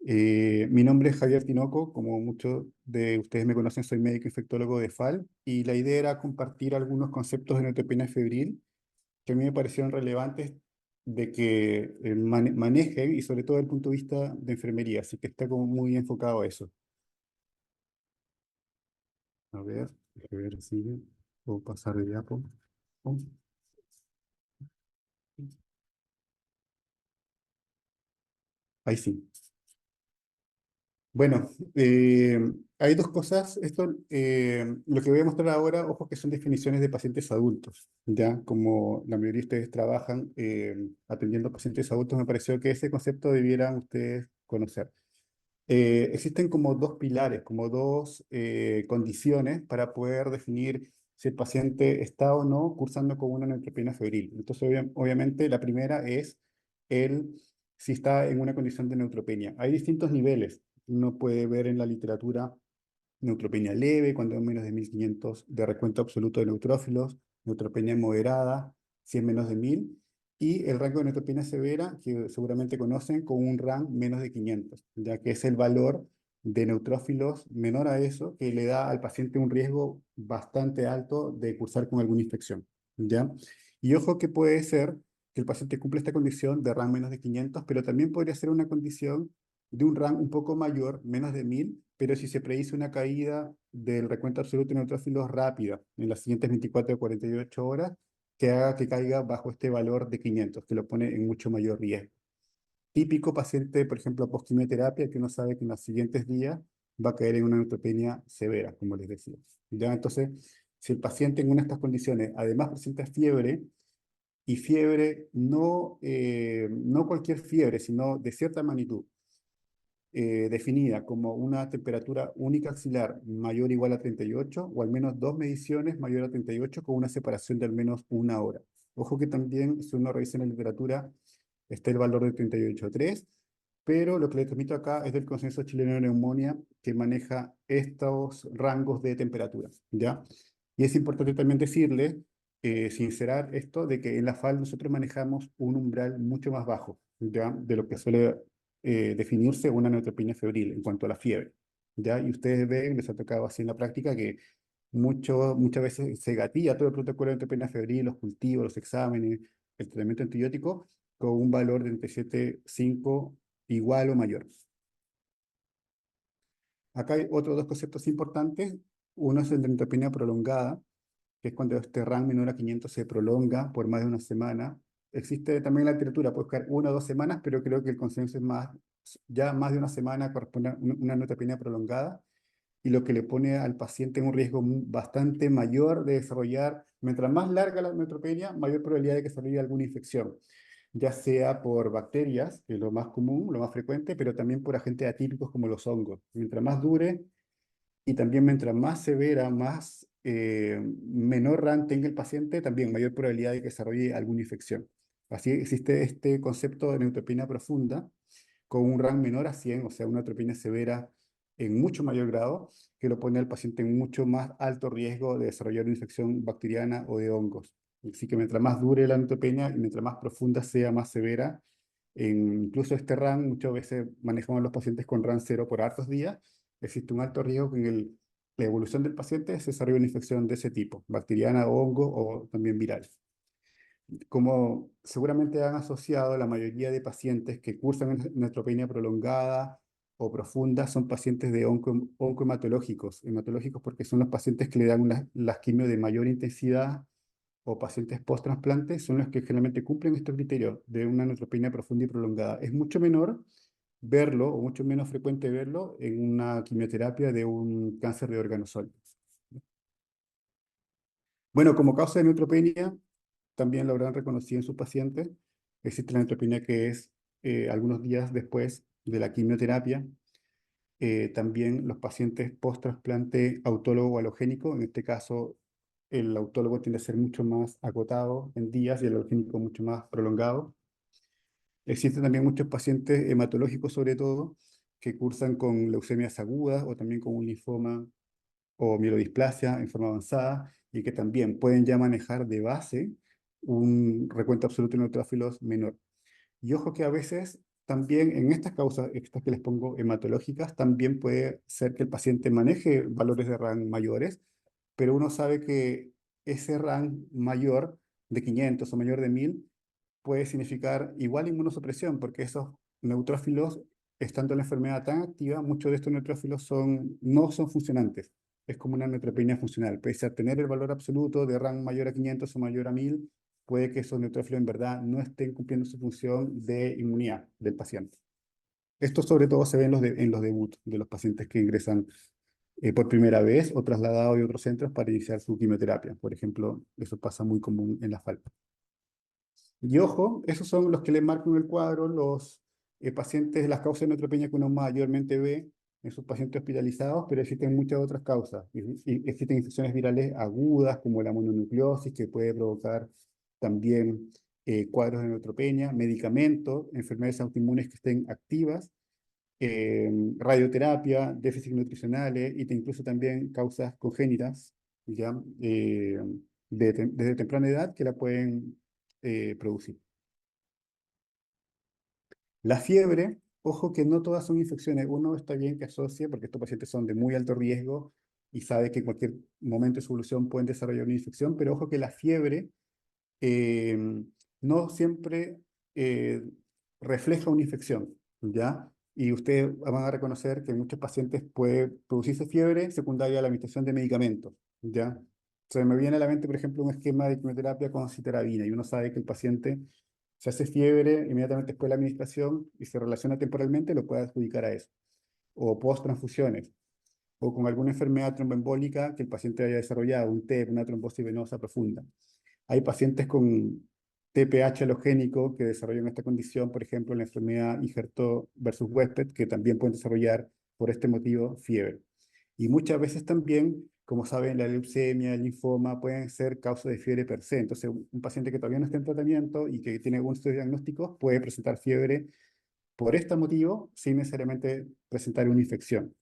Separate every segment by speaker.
Speaker 1: Mi nombre es Javier Tinoco, como muchos de ustedes me conocen, soy médico infectólogo de FAL y la idea era compartir algunos conceptos de neutropenia febril que a mí me parecieron relevantes de que manejen y sobre todo desde el punto de vista de enfermería, así que está como muy enfocado a eso. A ver si puedo pasar de diapo. Oh, ahí sí. Bueno, hay dos cosas. Lo que voy a mostrar ahora, ojo que son definiciones de pacientes adultos, ya como la mayoría de ustedes trabajan atendiendo a pacientes adultos, me pareció que ese concepto debieran ustedes conocer. Existen como dos pilares, como dos condiciones para poder definir si el paciente está o no cursando con una neutropenia febril. Entonces, obviamente, la primera es el si está en una condición de neutropenia. Hay distintos niveles. Uno puede ver en la literatura neutropenia leve, cuando es menos de 1500 de recuento absoluto de neutrófilos, neutropenia moderada, si es menos de 1000, y el rango de neutropenia severa, que seguramente conocen, con un rango menos de 500, ya que es el valor de neutrófilos menor a eso, que le da al paciente un riesgo bastante alto de cursar con alguna infección, ¿ya? Y ojo que puede ser que el paciente cumpla esta condición de rango menos de 500, pero también podría ser una condición de un rango un poco mayor, menos de 1000, pero si se predice una caída del recuento absoluto de neutrófilos rápida en las siguientes 24 o 48 horas, que haga que caiga bajo este valor de 500, que lo pone en mucho mayor riesgo. Típico paciente, por ejemplo, post-quimioterapia, que uno sabe que en los siguientes días va a caer en una neutropenia severa, como les decía. ¿Ya? Entonces, si el paciente en una de estas condiciones además presenta fiebre, y fiebre no cualquier fiebre, sino de cierta magnitud, definida como una temperatura única axilar mayor o igual a 38, o al menos dos mediciones mayor a 38 con una separación de al menos una hora. Ojo que también, si uno revisa en la literatura, está el valor de 38,3, pero lo que le transmito acá es del Consenso Chileno de Neumonía, que maneja estos rangos de temperaturas, ¿ya? Y es importante también decirle, sincerar esto, de que en la FAL nosotros manejamos un umbral mucho más bajo, ¿ya? De lo que suele definirse una neutropenia febril en cuanto a la fiebre, ¿ya? Y ustedes ven, les ha tocado así en la práctica que muchas veces se gatilla todo el protocolo de neutropenia febril, los cultivos, los exámenes, el tratamiento antibiótico, con un valor de entre 7,5 igual o mayor. Acá hay otros dos conceptos importantes. Uno es el de neutropenia prolongada, que es cuando este rango menor a 500 se prolonga por más de una semana. Existe también en la literatura, puede buscar 1 o 2 semanas, pero creo que el consenso es más, ya más de una semana corresponde a una neutropenia prolongada, y lo que le pone al paciente en un riesgo bastante mayor de desarrollar, mientras más larga la neutropenia, mayor probabilidad de que desarrolle alguna infección, ya sea por bacterias, que es lo más común, lo más frecuente, pero también por agentes atípicos como los hongos. Mientras más dure, y también mientras más severa, más menor RAN tenga el paciente, también mayor probabilidad de que desarrolle alguna infección. Así existe este concepto de neutropenia profunda con un RAN menor a 100, o sea, una neutropenia severa en mucho mayor grado, que lo pone al paciente en mucho más alto riesgo de desarrollar una infección bacteriana o de hongos. Así que mientras más dure la neutropenia y mientras más profunda sea, más severa, incluso este RAN, muchas veces manejamos a los pacientes con RAN 0 por hartos días, existe un alto riesgo que en la evolución del paciente se desarrolle una infección de ese tipo, bacteriana, hongo o también viral. Como seguramente han asociado, la mayoría de pacientes que cursan neutropenia prolongada o profunda son pacientes de oncohematológicos, hematológicos porque son los pacientes que le dan las quimios de mayor intensidad, o pacientes post-trasplantes son los que generalmente cumplen estos criterios de una neutropenia profunda y prolongada. Es mucho menor verlo, o mucho menos frecuente verlo, en una quimioterapia de un cáncer de órganos sólidos. Bueno, como causa de neutropenia, también lo habrán reconocido en sus pacientes. Existe la neutropenia que es algunos días después de la quimioterapia. También los pacientes post-trasplante autólogo o halogénico, en este caso el autólogo tiende a ser mucho más acotado en días y el halogénico mucho más prolongado. Existen también muchos pacientes hematológicos, sobre todo, que cursan con leucemias agudas o también con un linfoma o mielodisplasia en forma avanzada, y que también pueden ya manejar de base un recuento absoluto de neutrófilos menor. Y ojo que a veces también en estas causas, estas que les pongo hematológicas, también puede ser que el paciente maneje valores de RAN mayores, pero uno sabe que ese RAN mayor de 500 o mayor de 1000 puede significar igual inmunosupresión, porque esos neutrófilos, estando la enfermedad tan activa, muchos de estos neutrófilos no son funcionantes. Es como una neutropenia funcional. Pese a tener el valor absoluto de RAN mayor a 500 o mayor a 1000, puede que esos neutrófilos en verdad no estén cumpliendo su función de inmunidad del paciente. Esto sobre todo se ve en los debut de los pacientes que ingresan por primera vez o trasladados de otros centros para iniciar su quimioterapia. Por ejemplo, eso pasa muy común en la FALP. Y ojo, esos son los que le marcan el cuadro, los pacientes, las causas de neutropenia que uno mayormente ve en sus pacientes hospitalizados, pero existen muchas otras causas. Y existen infecciones virales agudas, como la mononucleosis, que puede provocar también cuadros de neutropenia, medicamentos, enfermedades autoinmunes que estén activas, radioterapia, déficits nutricionales y incluso también causas congénitas, ¿ya? Desde temprana edad que la pueden producir. La fiebre, ojo que no todas son infecciones. Uno está bien que asocie, porque estos pacientes son de muy alto riesgo y sabe que en cualquier momento de su evolución pueden desarrollar una infección, pero ojo que la fiebre eh, no siempre eh, refleja una infección, ¿ya? Y ustedes van a reconocer que en muchos pacientes puede producirse fiebre secundaria a la administración de medicamentos, ¿ya? Se me viene a la mente, por ejemplo, un esquema de quimioterapia con citarabina y uno sabe que el paciente se hace fiebre inmediatamente después de la administración y se relaciona temporalmente, lo puede adjudicar a eso. O post-transfusiones, o con alguna enfermedad tromboembólica que el paciente haya desarrollado, un TEP, una trombosis venosa profunda. Hay pacientes con TPH halogénico que desarrollan esta condición, por ejemplo, la enfermedad Injerto versus Westped, que también pueden desarrollar por este motivo fiebre. Y muchas veces también, como saben, la leucemia, el linfoma pueden ser causa de fiebre per se. Entonces, un paciente que todavía no está en tratamiento y que tiene algunos diagnósticos puede presentar fiebre por este motivo sin necesariamente presentar una infección.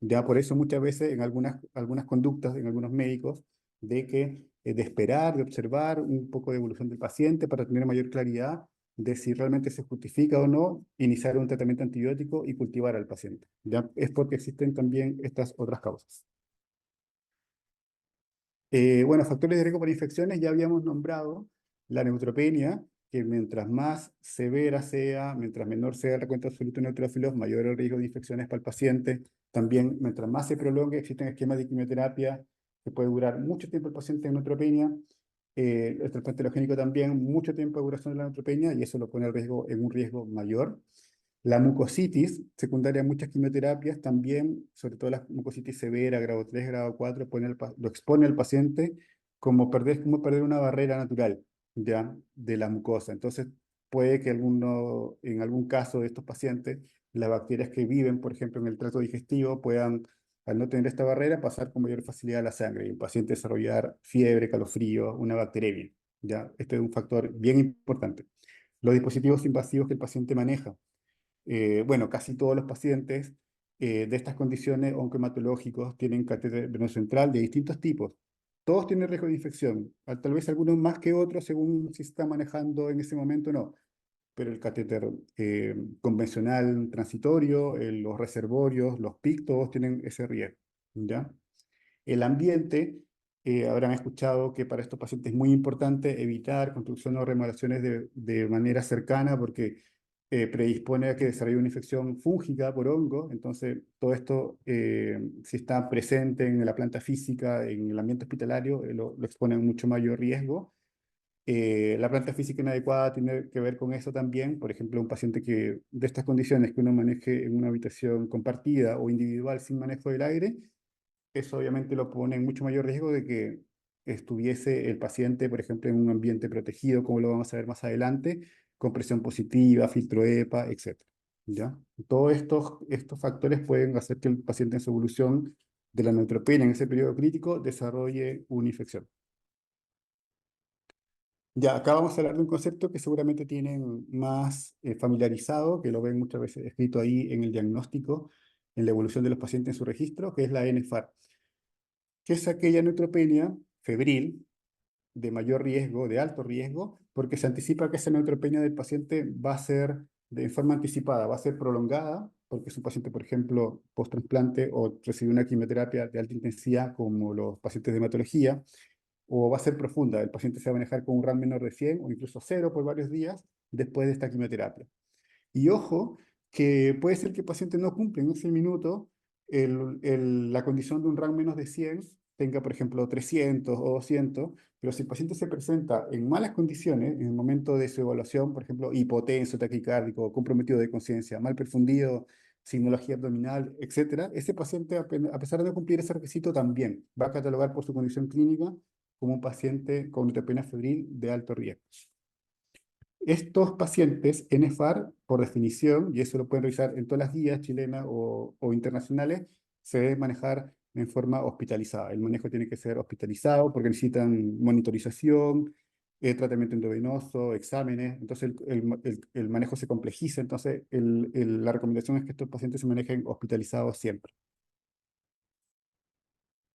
Speaker 1: Ya por eso muchas veces en algunas conductas, en algunos médicos, de esperar, de observar un poco de evolución del paciente para tener mayor claridad de si realmente se justifica o no iniciar un tratamiento antibiótico y cultivar al paciente. Ya es porque existen también estas otras causas. Bueno, factores de riesgo para infecciones ya habíamos nombrado la neutropenia, que mientras más severa sea, mientras menor sea el recuento absoluto de neutrófilos, mayor el riesgo de infecciones para el paciente. También, mientras más se prolongue, existen esquemas de quimioterapia que puede durar mucho tiempo el paciente en neutropenia. El trasplante halogénico también, mucho tiempo de duración de la neutropenia, y eso lo pone en un riesgo mayor. La mucositis, secundaria a muchas quimioterapias, también, sobre todo la mucositis severa, grado 3, grado 4, lo expone al paciente como perder una barrera natural, ¿ya? De la mucosa. Entonces, puede que en algún caso de estos pacientes, las bacterias que viven, por ejemplo, en el tracto digestivo, puedan, al no tener esta barrera, pasar con mayor facilidad a la sangre y el paciente desarrollar fiebre, calofrío, una bacteremia, ¿ya? Este es un factor bien importante. Los dispositivos invasivos que el paciente maneja. Bueno, casi todos los pacientes de estas condiciones oncohematológicos tienen catéter venoso central de distintos tipos. Todos tienen riesgo de infección, tal vez algunos más que otros según si se está manejando en ese momento o no, pero el catéter convencional transitorio, los reservorios, los PIC, todos tienen ese riesgo, ¿ya? El ambiente, habrán escuchado que para estos pacientes es muy importante evitar construcción o remodelaciones de manera cercana porque predispone a que desarrolle una infección fúngica por hongo. Entonces, todo esto, si está presente en la planta física, en el ambiente hospitalario, lo expone a un mucho mayor riesgo. La planta física inadecuada tiene que ver con eso también. Por ejemplo, un paciente que de estas condiciones que uno maneje en una habitación compartida o individual sin manejo del aire, eso obviamente lo pone en mucho mayor riesgo de que estuviese el paciente, por ejemplo, en un ambiente protegido, como lo vamos a ver más adelante, con presión positiva, filtro EPA, etc. ¿Ya? Todos estos factores pueden hacer que el paciente en su evolución de la neutropenia en ese periodo crítico desarrolle una infección. Ya, acá vamos a hablar de un concepto que seguramente tienen más familiarizado, que lo ven muchas veces escrito ahí en el diagnóstico, en la evolución de los pacientes en su registro, que es la NFAR, que es aquella neutropenia febril de mayor riesgo, de alto riesgo, porque se anticipa que esa neutropenia del paciente va a ser de forma anticipada va a ser prolongada, porque es un paciente, por ejemplo, post-trasplante o recibe una quimioterapia de alta intensidad, como los pacientes de hematología, o va a ser profunda. El paciente se va a manejar con un RAM menor de 100 o incluso cero por varios días después de esta quimioterapia. Y ojo, que puede ser que el paciente no cumple en ese minuto la condición de un RAM menos de 100, tenga, por ejemplo, 300 o 200, pero si el paciente se presenta en malas condiciones, en el momento de su evaluación, por ejemplo, hipotenso, taquicárdico, comprometido de conciencia, mal perfundido, signología abdominal, etcétera, ese paciente, a pesar de cumplir ese requisito, también va a catalogar por su condición clínica como un paciente con neutropenia febril de alto riesgo. Estos pacientes NFAR, por definición, y eso lo pueden revisar en todas las guías chilenas o internacionales, se debe manejar en forma hospitalizada. El manejo tiene que ser hospitalizado porque necesitan monitorización, tratamiento endovenoso, exámenes. Entonces el manejo se complejiza. Entonces la recomendación es que estos pacientes se manejen hospitalizados siempre.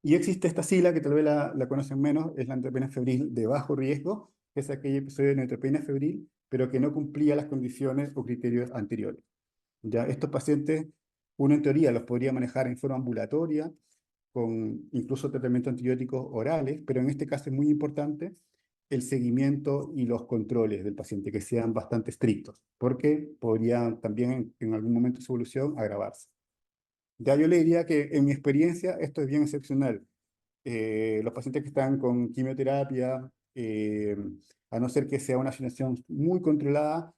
Speaker 1: Y existe esta sigla que tal vez la conocen menos, es la neutropenia febril de bajo riesgo, que es aquel episodio de neutropenia febril, pero que no cumplía las condiciones o criterios anteriores. Ya estos pacientes, uno en teoría los podría manejar en forma ambulatoria, con incluso tratamientos antibióticos orales, pero en este caso es muy importante el seguimiento y los controles del paciente, que sean bastante estrictos, porque podrían también en algún momento de su evolución agravarse. Ya yo le diría que en mi experiencia esto es bien excepcional. Los pacientes que están con quimioterapia, a no ser que sea una situación muy controlada,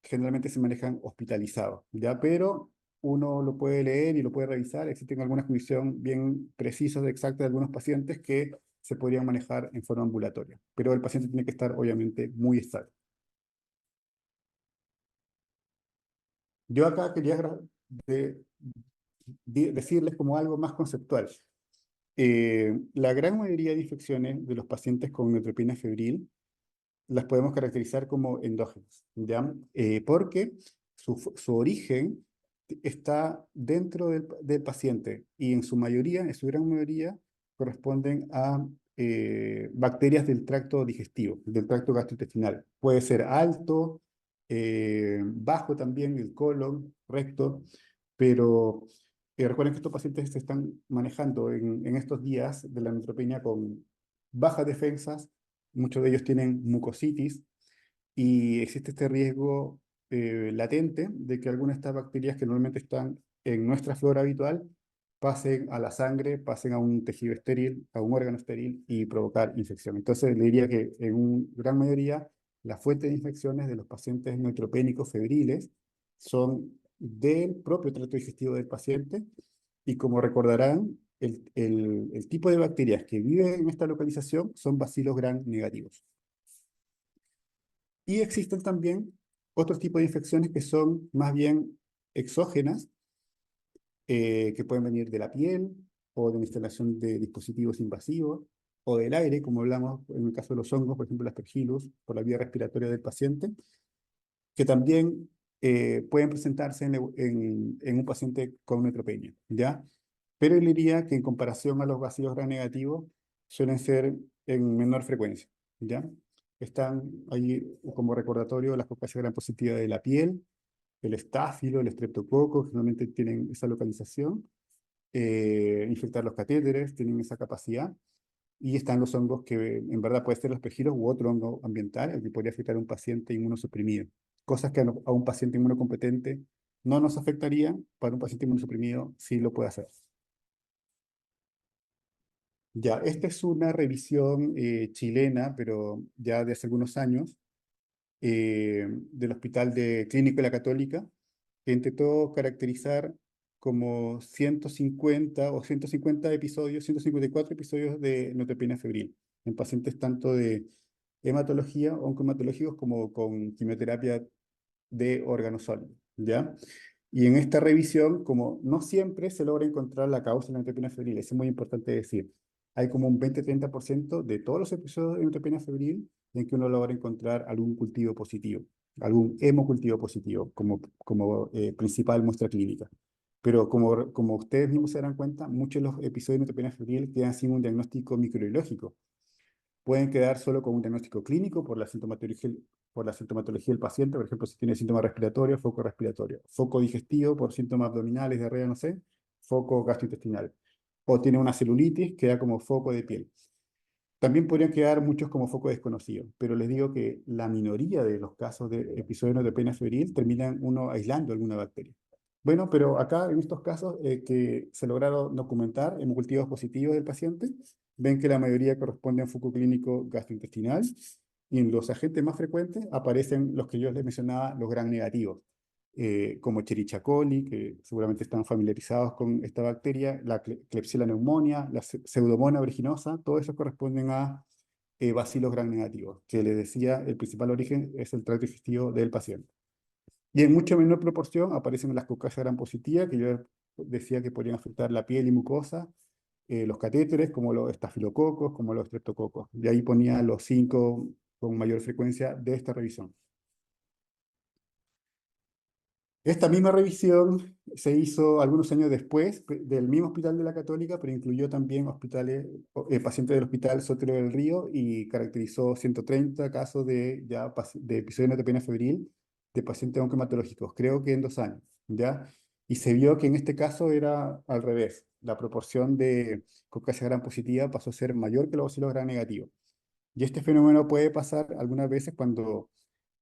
Speaker 1: generalmente se manejan hospitalizados, ¿ya? Pero uno lo puede leer y lo puede revisar. Existen algunas condiciones bien precisas, exactas de algunos pacientes que se podrían manejar en forma ambulatoria, pero el paciente tiene que estar obviamente muy estable. Yo acá quería de- decirles como algo más conceptual. La gran mayoría de infecciones de los pacientes con neutropenia febril las podemos caracterizar como endógenas, ¿ya? Porque su origen está dentro del paciente y en su mayoría, en su gran mayoría, corresponden a bacterias del tracto digestivo, del tracto gastrointestinal. Puede ser alto, bajo también, el colon, recto, pero recuerden que estos pacientes se están manejando en estos días de la neutropenia con bajas defensas, muchos de ellos tienen mucositis y existe este riesgo latente de que algunas de estas bacterias que normalmente están en nuestra flora habitual pasen a la sangre, pasen a un tejido estéril, a un órgano estéril y provocar infección. Entonces, le diría que en una gran mayoría la fuente de infecciones de los pacientes neutropénicos febriles son del propio tracto digestivo del paciente y como recordarán, el tipo de bacterias que viven en esta localización son bacilos gram negativos. Y existen también otros tipos de infecciones que son más bien exógenas, que pueden venir de la piel o de la instalación de dispositivos invasivos o del aire, como hablamos en el caso de los hongos, por ejemplo, el aspergillus, por la vía respiratoria del paciente, que también pueden presentarse en un paciente con neutropenia, ¿ya? Pero yo diría que en comparación a los bacilos gram negativos, suelen ser en menor frecuencia, ¿ya? Están ahí como recordatorio las propagas gram positivas de la piel, el estáfilo, el estreptococo, generalmente tienen esa localización, infectar los catéteres, tienen esa capacidad, y están los hongos que en verdad puede ser los pergiros u otro hongo ambiental, el que podría afectar a un paciente inmunosuprimido. Cosas que a un paciente inmunocompetente no nos afectarían, para un paciente inmunosuprimido sí lo puede hacer. Ya, esta es una revisión chilena, pero ya de hace algunos años, del Hospital de Clínico de la Católica, que intentó caracterizar como 150 o 150 episodios, 154 episodios de neutropenia febril en pacientes tanto de hematología o oncohematológicos como con quimioterapia de órganos sólidos, ¿ya? Y en esta revisión, como no siempre se logra encontrar la causa de la neutropenia febril, eso es muy importante decir. Hay como un 20-30% de todos los episodios de neutropenia febril en que uno logra encontrar algún cultivo positivo, algún hemocultivo positivo como principal muestra clínica. Pero como ustedes mismos se darán cuenta, muchos de los episodios de neutropenia febril quedan sin un diagnóstico microbiológico. Pueden quedar solo con un diagnóstico clínico por la sintomatología, por la sintomatología del paciente, por ejemplo, si tiene síntomas respiratorios, foco respiratorio, foco digestivo por síntomas abdominales, diarrea, no sé, foco gastrointestinal, o tiene una celulitis, queda como foco de piel. También podrían quedar muchos como foco desconocido, pero les digo que la minoría de los casos de episodios de neutropenia febril terminan uno aislando alguna bacteria. Bueno, pero acá en estos casos que se lograron documentar en cultivos positivos del paciente, ven que la mayoría corresponde a un foco clínico gastrointestinal y en los agentes más frecuentes aparecen los que yo les mencionaba, los gram negativos, como Escherichia coli, que seguramente están familiarizados con esta bacteria, la Klebsiella pneumoniae, la Pseudomonas aeruginosa, todo eso corresponden a bacilos gram negativos, que les decía, el principal origen es el tracto digestivo del paciente. Y en mucho menor proporción aparecen las caucasias gram positivas, que yo decía que podrían afectar la piel y mucosa, los catéteres, como los estafilococos, como los streptococos. Y ahí ponía los 5 con mayor frecuencia de esta revisión. Esta misma revisión se hizo algunos años después del mismo hospital de la Católica, pero incluyó también pacientes del Hospital Sotero del Río y caracterizó 130 casos de episodios de neutropenia febril de pacientes oncohematológicos, creo que en 2 años, ¿ya? Y se vio que en este caso era al revés. La proporción de caucasia gram positiva pasó a ser mayor que los bacilos gram negativos. Y este fenómeno puede pasar algunas veces cuando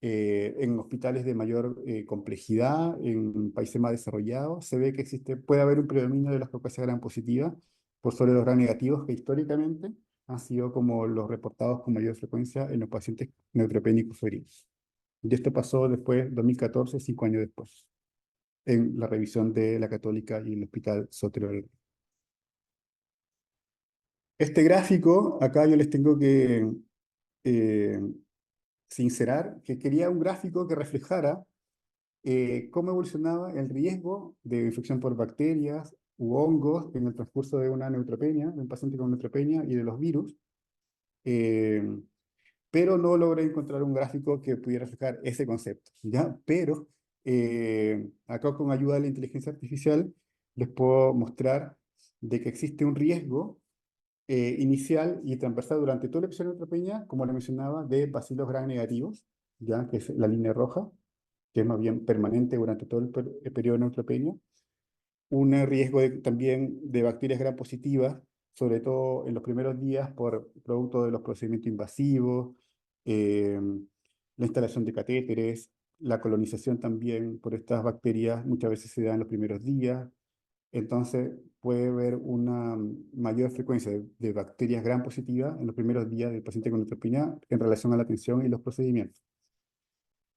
Speaker 1: en hospitales de mayor complejidad, en países más desarrollados, se ve que puede haber un predominio de las caucasias gram positivas por sobre los gram negativos que históricamente han sido como los reportados con mayor frecuencia en los pacientes neutropénicos febriles. Y esto pasó después, 2014, 5 años después, en la revisión de la Católica y el Hospital Sotero del Río. Este gráfico, acá yo les tengo que eh, sincerar que quería un gráfico que reflejara cómo evolucionaba el riesgo de infección por bacterias u hongos en el transcurso de una neutropenia, de un paciente con neutropenia y de los virus, eh, pero no logré encontrar un gráfico que pudiera reflejar ese concepto, ¿ya? Pero acá con ayuda de la inteligencia artificial les puedo mostrar de que existe un riesgo inicial y transversal durante todo el episodio de neutropenia, como le mencionaba, de bacilos gram negativos, ya que es la línea roja, que es más bien permanente durante todo el periodo de neutropenia. Un riesgo también de bacterias gram positivas, sobre todo en los primeros días por producto de los procedimientos invasivos, eh, la instalación de catéteres, la colonización también por estas bacterias muchas veces se da en los primeros días. Entonces puede haber una mayor frecuencia de bacterias gram positivas en los primeros días del paciente con neutropenia en relación a la atención y los procedimientos.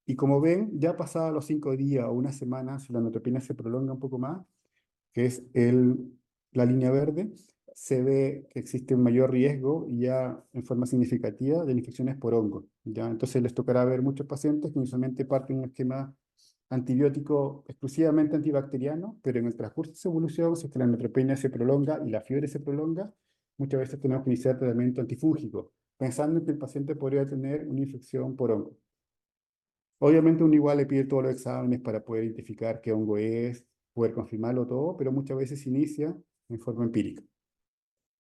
Speaker 1: Y como ven, ya pasados los 5 días o una semana, si la neutropenia se prolonga un poco más, que es la línea verde, se ve que existe un mayor riesgo ya en forma significativa de infecciones por hongos, ¿ya? Entonces les tocará ver muchos pacientes que inicialmente parten de un esquema antibiótico exclusivamente antibacteriano, pero en el transcurso de su evolución, si es que la neutropenia se prolonga y la fiebre se prolonga, muchas veces tenemos que iniciar tratamiento antifúngico, pensando en que el paciente podría tener una infección por hongo. Obviamente uno igual le pide todos los exámenes para poder identificar qué hongo es, poder confirmarlo todo, pero muchas veces se inicia en forma empírica.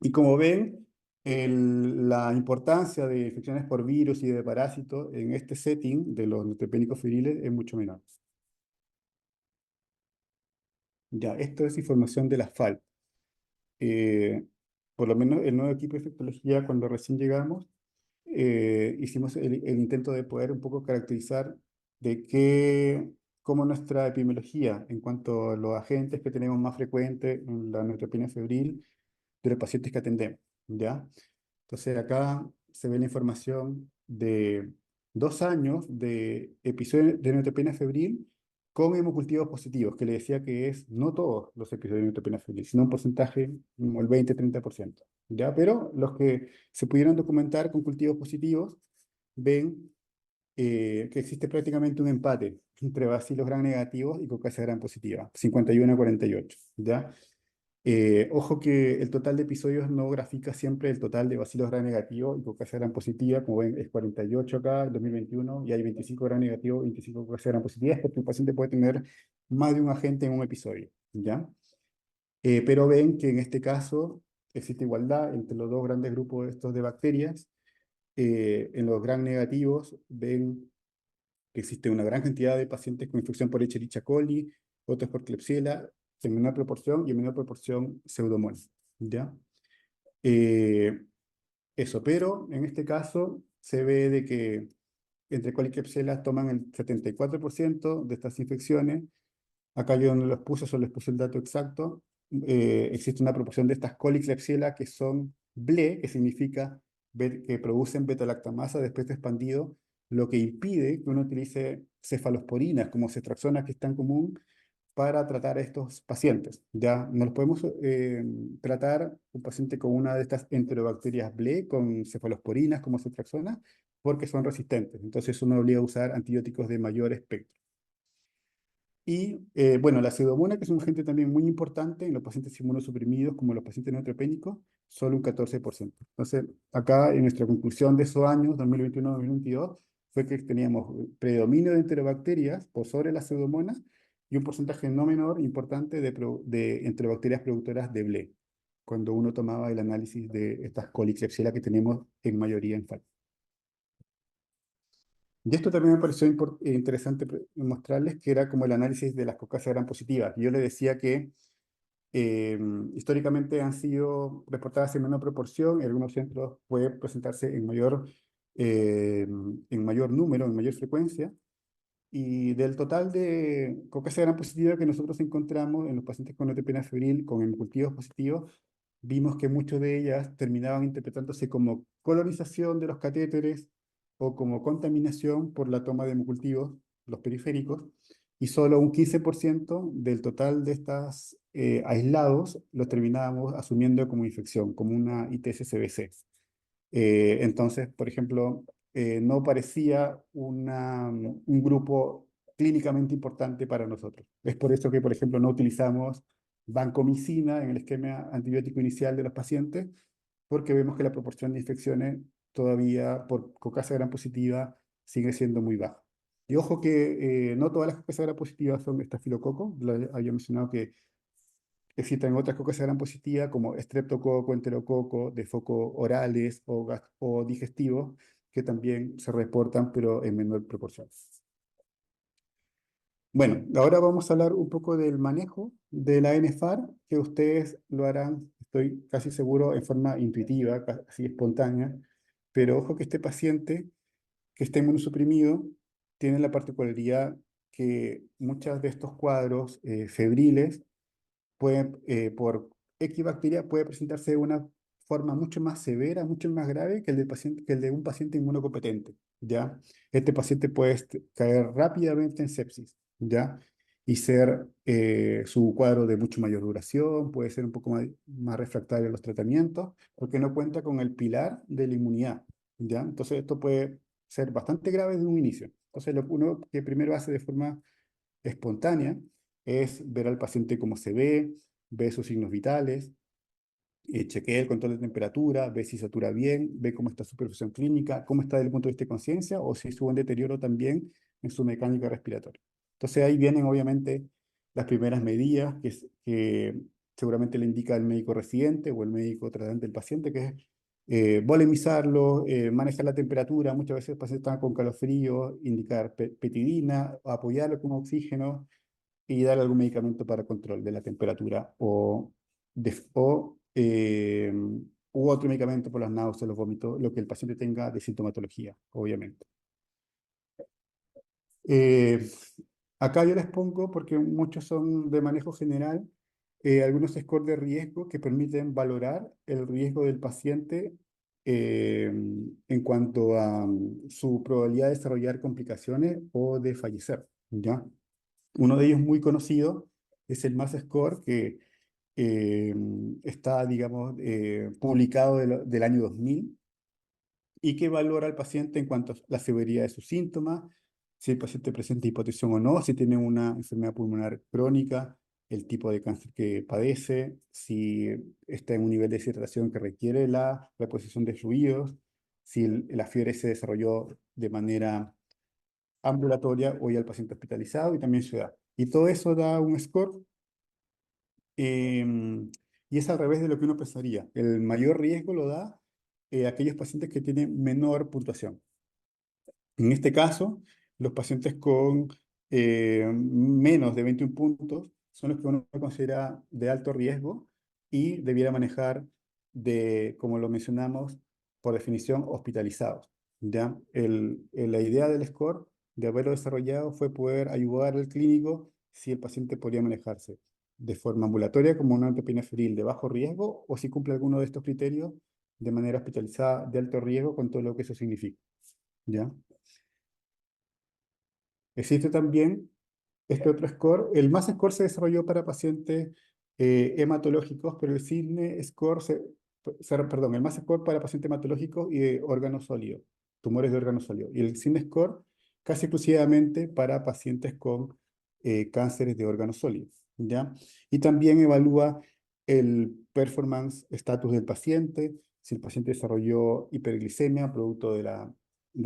Speaker 1: Y como ven, la importancia de infecciones por virus y de parásitos en este setting de los neutropénicos febriles es mucho menor. Ya, esto es información de la FAL. Eh, por lo menos el nuevo equipo de infectología, cuando recién llegamos, hicimos el intento de poder un poco caracterizar cómo nuestra epidemiología en cuanto a los agentes que tenemos más frecuentes en la neutropenia febril de los pacientes que atendemos, ¿ya? Entonces acá se ve la información de 2 años de episodios de neutropenia febril con hemocultivos positivos, que le decía que es no todos los episodios de neutropenia febril, sino un porcentaje como el 20-30%, ¿ya? Pero los que se pudieron documentar con cultivos positivos ven que existe prácticamente un empate entre bacilos gram negativos y caucasia gram positiva, 51-48, ¿ya? Ojo que el total de episodios no grafica siempre el total de bacilos gram negativos y caucasia gram positiva, como ven es 48 acá en 2021 y hay 25 gram negativos, 25 caucasia gram positivas, porque el paciente puede tener más de un agente en un episodio, ¿ya? Pero ven que en este caso existe igualdad entre los dos grandes grupos estos de bacterias. En los gram negativos ven que existe una gran cantidad de pacientes con infección por Escherichia coli, otros por Klebsiella, en menor proporción y en menor proporción Pseudomonas, ¿ya? Eh, Eso, pero en este caso se ve de que entre coli y Klebsiella toman el 74% de estas infecciones. Acá yo no los puse, solo les puse el dato exacto. Existe una proporción de estas coli y Klebsiella que son BLE, que significa que producen beta-lactamasa de espestre expandido, lo que impide que uno utilice cefalosporinas como ceftriaxona, que es tan común para tratar a estos pacientes. Ya no los podemos tratar un paciente con una de estas enterobacterias BLE con cefalosporinas como ceftriaxona porque son resistentes. Entonces uno obliga a usar antibióticos de mayor espectro. Y bueno, la pseudomonas, que es un agente también muy importante en los pacientes inmunosuprimidos como los pacientes neutropénicos, solo un 14%. Entonces, acá en nuestra conclusión de esos años, 2021-2022, fue que teníamos predominio de enterobacterias por sobre la pseudomonas y un porcentaje no menor importante de enterobacterias productoras de BLE, cuando uno tomaba el análisis de estas coli Klebsiella que tenemos en mayoría en FAL. Y esto también me pareció interesante mostrarles que era como el análisis de las cocasas gram positivas. Yo le decía que eh, históricamente han sido reportadas en menor proporción, en algunos centros puede presentarse en mayor número, en mayor frecuencia, y del total de cocasa gram positiva que nosotros encontramos en los pacientes con neutropenia febril, con hemocultivos positivos, vimos que muchas de ellas terminaban interpretándose como colonización de los catéteres o como contaminación por la toma de hemocultivos, los periféricos, y solo un 15% del total de estos aislados los terminábamos asumiendo como infección, como una ITS-CBC. Entonces, por ejemplo, no parecía un grupo clínicamente importante para nosotros. Es por eso que, por ejemplo, no utilizamos vancomicina en el esquema antibiótico inicial de los pacientes, porque vemos que la proporción de infecciones todavía por cocasa gram positiva sigue siendo muy baja. Y ojo que no todas las cocas gram positivas son estafilococo. Había mencionado que existen otras cocas gram positivas como estreptococo, enterococo, de foco orales o digestivos que también se reportan, pero en menor proporción. Bueno, ahora vamos a hablar un poco del manejo de la NFAR, que ustedes lo harán, estoy casi seguro, en forma intuitiva, casi espontánea, pero ojo que este paciente que está inmunosuprimido tiene la particularidad que muchos de estos cuadros febriles por equibacteria puede presentarse de una forma mucho más severa, mucho más grave que que el de un paciente inmunocompetente, ¿ya? Este paciente puede caer rápidamente en sepsis, ¿ya? Y ser su cuadro de mucho mayor duración, puede ser un poco más refractario a los tratamientos, porque no cuenta con el pilar de la inmunidad, ¿ya? Entonces esto puede ser bastante grave desde un inicio. Entonces lo uno que primero hace de forma espontánea es ver al paciente cómo se ve sus signos vitales, chequea el control de temperatura, ve si satura bien, ve cómo está su perfusión clínica, cómo está desde el punto de vista de conciencia o si hubo un deterioro también en su mecánica respiratoria. Entonces ahí vienen obviamente las primeras medidas que seguramente le indica el médico residente o el médico tratante del paciente, que es volemizarlo, manejar la temperatura, muchas veces el paciente está con calofrío, indicar petidina, apoyarlo con oxígeno, y dar algún medicamento para control de la temperatura u otro medicamento por las náuseas, los vómitos, lo que el paciente tenga de sintomatología, obviamente. Eh, Acá yo les pongo, porque muchos son de manejo general, algunos scores de riesgo que permiten valorar el riesgo del paciente en cuanto a su probabilidad de desarrollar complicaciones o de fallecer, ¿ya? Uno de ellos muy conocido es el MAS Score, que eh, está, digamos, publicado del año 2000 y que valora al paciente en cuanto a la severidad de sus síntomas, si el paciente presenta hipotensión o no, si tiene una enfermedad pulmonar crónica, el tipo de cáncer que padece, si está en un nivel de deshidratación que requiere la reposición de fluidos, si la fiebre se desarrolló de manera ambulatoria o ya el paciente hospitalizado y también su edad. Y todo eso da un score y es al revés de lo que uno pensaría. El mayor riesgo lo da aquellos pacientes que tienen menor puntuación. En este caso, Los pacientes con menos de 21 puntos son los que uno considera de alto riesgo y debiera manejar como lo mencionamos, por definición, hospitalizados. ¿Ya? La idea del score, de haberlo desarrollado, fue poder ayudar al clínico si el paciente podía manejarse de forma ambulatoria como una angioedema febril de bajo riesgo o si cumple alguno de estos criterios de manera hospitalizada de alto riesgo con todo lo que eso significa. ¿Ya? Existe también este otro score. El MAS score se desarrolló para pacientes hematológicos, pero el CISNE score perdón, el MAS score para pacientes hematológicos y de órganos sólidos, tumores de órganos sólidos. Y el CISNE score casi exclusivamente para pacientes con cánceres de órganos sólidos, ¿ya? Y también evalúa el performance status del paciente, si el paciente desarrolló hiperglicemia producto de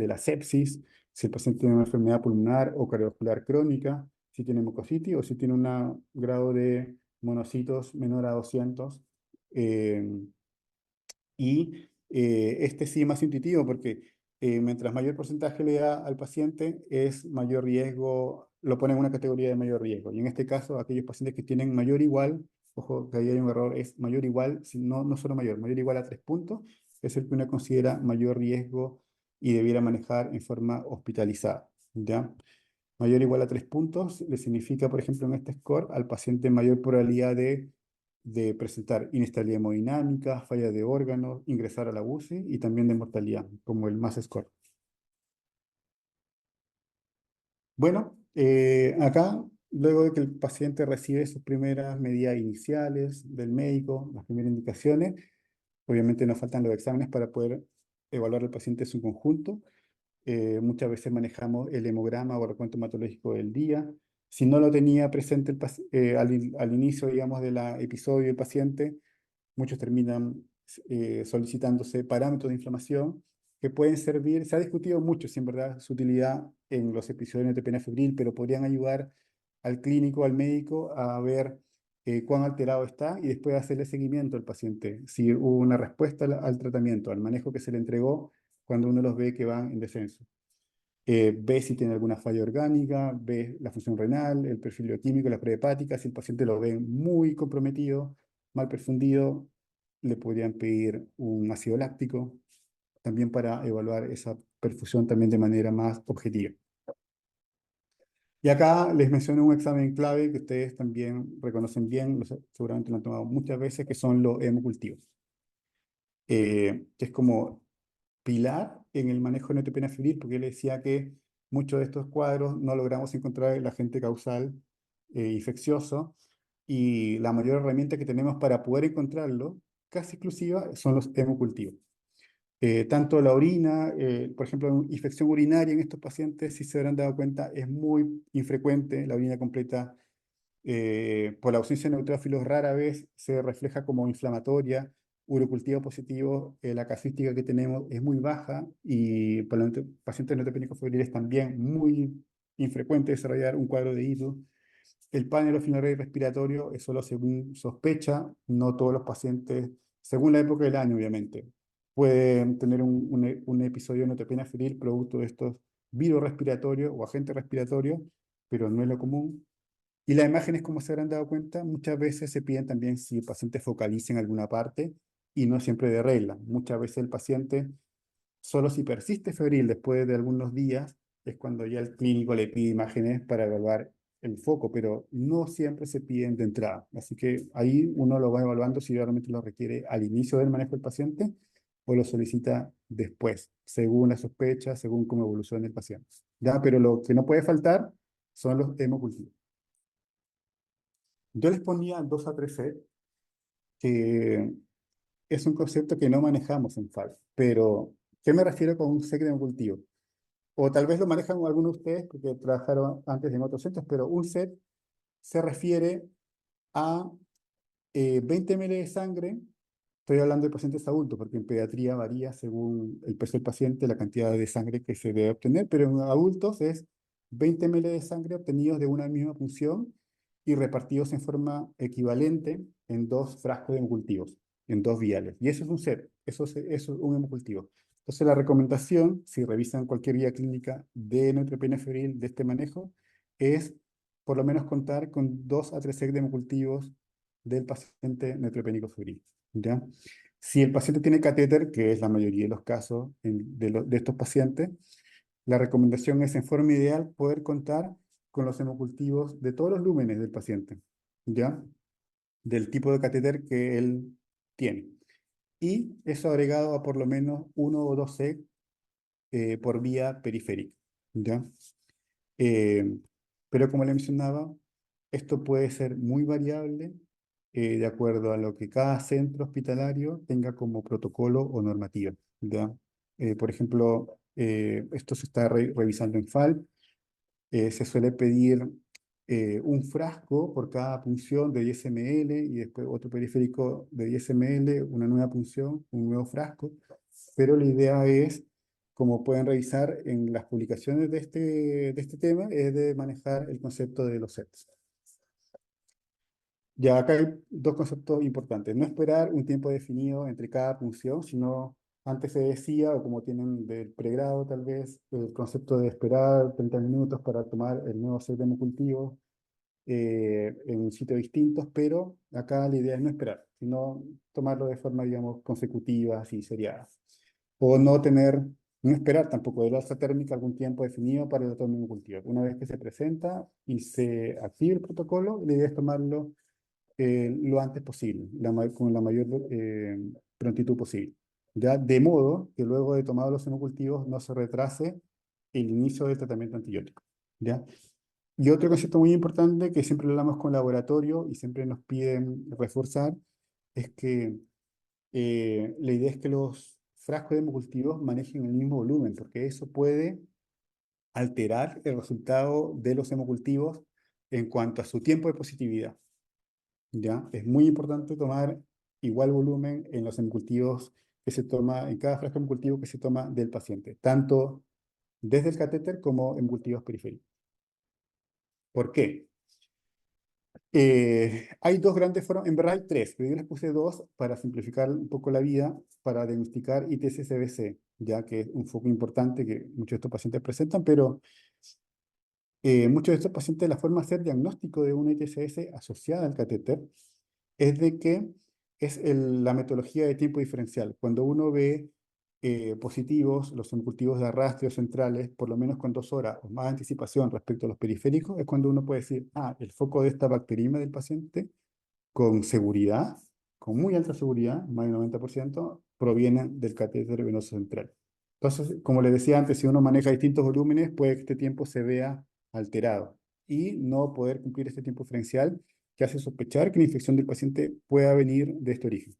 Speaker 1: la sepsis, si el paciente tiene una enfermedad pulmonar o cardiovascular crónica, si tiene mucositis o si tiene un grado de monocitos menor a 200. eh, este sí es más intuitivo porque mientras mayor porcentaje le da al paciente, es mayor riesgo, lo pone en una categoría de mayor riesgo. Y en este caso, aquellos pacientes que tienen mayor igual, ojo que ahí hay un error, es mayor igual, no solo mayor igual a 3 puntos, es el que uno considera mayor riesgo y debiera manejar en forma hospitalizada. ¿Ya? Mayor o igual a 3 puntos le significa, por ejemplo, en este score, al paciente mayor probabilidad de presentar inestabilidad hemodinámica, falla de órganos, ingresar a la UCI y también de mortalidad, como el MAS score. Bueno, acá, luego de que el paciente recibe sus primeras medidas iniciales del médico, las primeras indicaciones, obviamente nos faltan los exámenes para poder evaluar al paciente en su conjunto. Muchas veces manejamos el hemograma o recuento hematológico del día. Si no lo tenía presente al inicio, digamos, del episodio del paciente, muchos terminan solicitándose parámetros de inflamación que pueden servir. Se ha discutido mucho, si en verdad, su utilidad en los episodios de neutropenia febril, pero podrían ayudar al clínico, al médico, a ver cuán alterado está y después hacerle seguimiento al paciente, si hubo una respuesta al tratamiento, al manejo que se le entregó, cuando uno los ve que van en descenso. Ve si tiene alguna falla orgánica, ve la función renal, el perfil bioquímico, la prueba hepática. Si el paciente lo ve muy comprometido, mal perfundido, le podrían pedir un ácido láctico, también para evaluar esa perfusión también de manera más objetiva. Y acá les menciono un examen clave que ustedes también reconocen bien, seguramente lo han tomado muchas veces, que son los hemocultivos, que es como pilar en el manejo de neutropenia febril, porque él decía que muchos de estos cuadros no logramos encontrar el agente causal infeccioso y la mayor herramienta que tenemos para poder encontrarlo, casi exclusiva, son los hemocultivos. Tanto la orina, por ejemplo, infección urinaria en estos pacientes, si se habrán dado cuenta, es muy infrecuente, la orina completa por la ausencia de neutrófilos rara vez se refleja como inflamatoria, urocultivo positivo, la casuística que tenemos es muy baja y para los pacientes neutropénicos febriles también muy infrecuente desarrollar un cuadro de ITU. El panel ofilorey respiratorio es solo según sospecha, no todos los pacientes, según la época del año obviamente, pueden tener un episodio de neutropenia febril producto de estos virus respiratorios o agentes respiratorios, pero no es lo común. Y las imágenes, como se habrán dado cuenta, muchas veces se piden también si el paciente focaliza en alguna parte y no siempre de regla. Muchas veces el paciente, solo si persiste febril después de algunos días, es cuando ya el clínico le pide imágenes para evaluar el foco, pero no siempre se piden de entrada. Así que ahí uno lo va evaluando si realmente lo requiere al inicio del manejo del paciente o lo solicita después, según la sospecha, según cómo evoluciona el paciente. ¿Ya? Pero lo que no puede faltar son los hemocultivos. Yo les ponía 2 a 3 sets, que es un concepto que no manejamos en FAL, pero ¿qué me refiero con un set de cultivo? O tal vez lo manejan algunos de ustedes porque trabajaron antes en otros centros, pero un set se refiere a 20 ml de sangre. Estoy hablando de pacientes adultos porque en pediatría varía según el peso del paciente, la cantidad de sangre que se debe obtener, pero en adultos es 20 ml de sangre obtenidos de una misma punción y repartidos en forma equivalente en 2 frascos de hemocultivos, en 2 viales. Y eso es un set, eso es un hemocultivo. Entonces la recomendación, si revisan cualquier guía clínica de neutropenia febril de este manejo, es por lo menos contar con 2 a 3 sec de hemocultivos del paciente neutropénico febril, ¿ya? Si el paciente tiene catéter, que es la mayoría de los casos de estos pacientes, la recomendación es en forma ideal poder contar con los hemocultivos de todos los lúmenes del paciente, ¿ya? Del tipo de catéter que él tiene. Y eso agregado a por lo menos 1 o 2 sec por vía periférica, ¿ya? Eh, pero como le mencionaba, esto puede ser muy variable de acuerdo a lo que cada centro hospitalario tenga como protocolo o normativa, ¿ya? Por ejemplo, esto se está revisando en FAL. Se suele pedir un frasco por cada punción de 10 ml y después otro periférico de 10 ml, una nueva punción, un nuevo frasco. Pero la idea es, como pueden revisar en las publicaciones de este tema, es de manejar el concepto de los sets. Ya acá hay dos conceptos importantes. No esperar un tiempo definido entre cada punción, sino antes se decía, o como tienen del pregrado tal vez, el concepto de esperar 30 minutos para tomar el nuevo set de hemocultivos en sitios distintos, pero acá la idea es no esperar, sino tomarlo de forma, digamos, consecutiva, así seriada. O no esperar tampoco del alza térmica algún tiempo definido para el toma de hemocultivo. Una vez que se presenta y se activa el protocolo, la idea es tomarlo lo antes posible, con la mayor prontitud posible. ¿Ya? De modo que luego de tomado los hemocultivos no se retrase el inicio del tratamiento antibiótico. ¿Ya? Y otro concepto muy importante que siempre hablamos con laboratorio y siempre nos piden reforzar es que la idea es que los frascos de hemocultivos manejen el mismo volumen, porque eso puede alterar el resultado de los hemocultivos en cuanto a su tiempo de positividad. ¿Ya? Es muy importante tomar igual volumen en los hemocultivos que se toma, en cada frasco de hemocultivo que se toma del paciente, tanto desde el catéter como hemocultivos periféricos. ¿Por qué? Hay dos grandes formas, en verdad hay tres, pero yo les puse dos para simplificar un poco la vida, para diagnosticar ITS-CBC, ya que es un foco importante que muchos de estos pacientes presentan, pero muchos de estos pacientes, la forma de hacer diagnóstico de una ITS asociada al catéter es de que es la metodología de tiempo diferencial. Cuando uno ve positivos, los hemocultivos de arrastre centrales, por lo menos con 2 horas o más anticipación respecto a los periféricos, es cuando uno puede decir, el foco de esta bacteriemia del paciente, con seguridad, con muy alta seguridad, más del 90%, proviene del catéter venoso central. Entonces, como les decía antes, si uno maneja distintos volúmenes, puede que este tiempo se vea alterado y no poder cumplir este tiempo diferencial que hace sospechar que la infección del paciente pueda venir de este origen.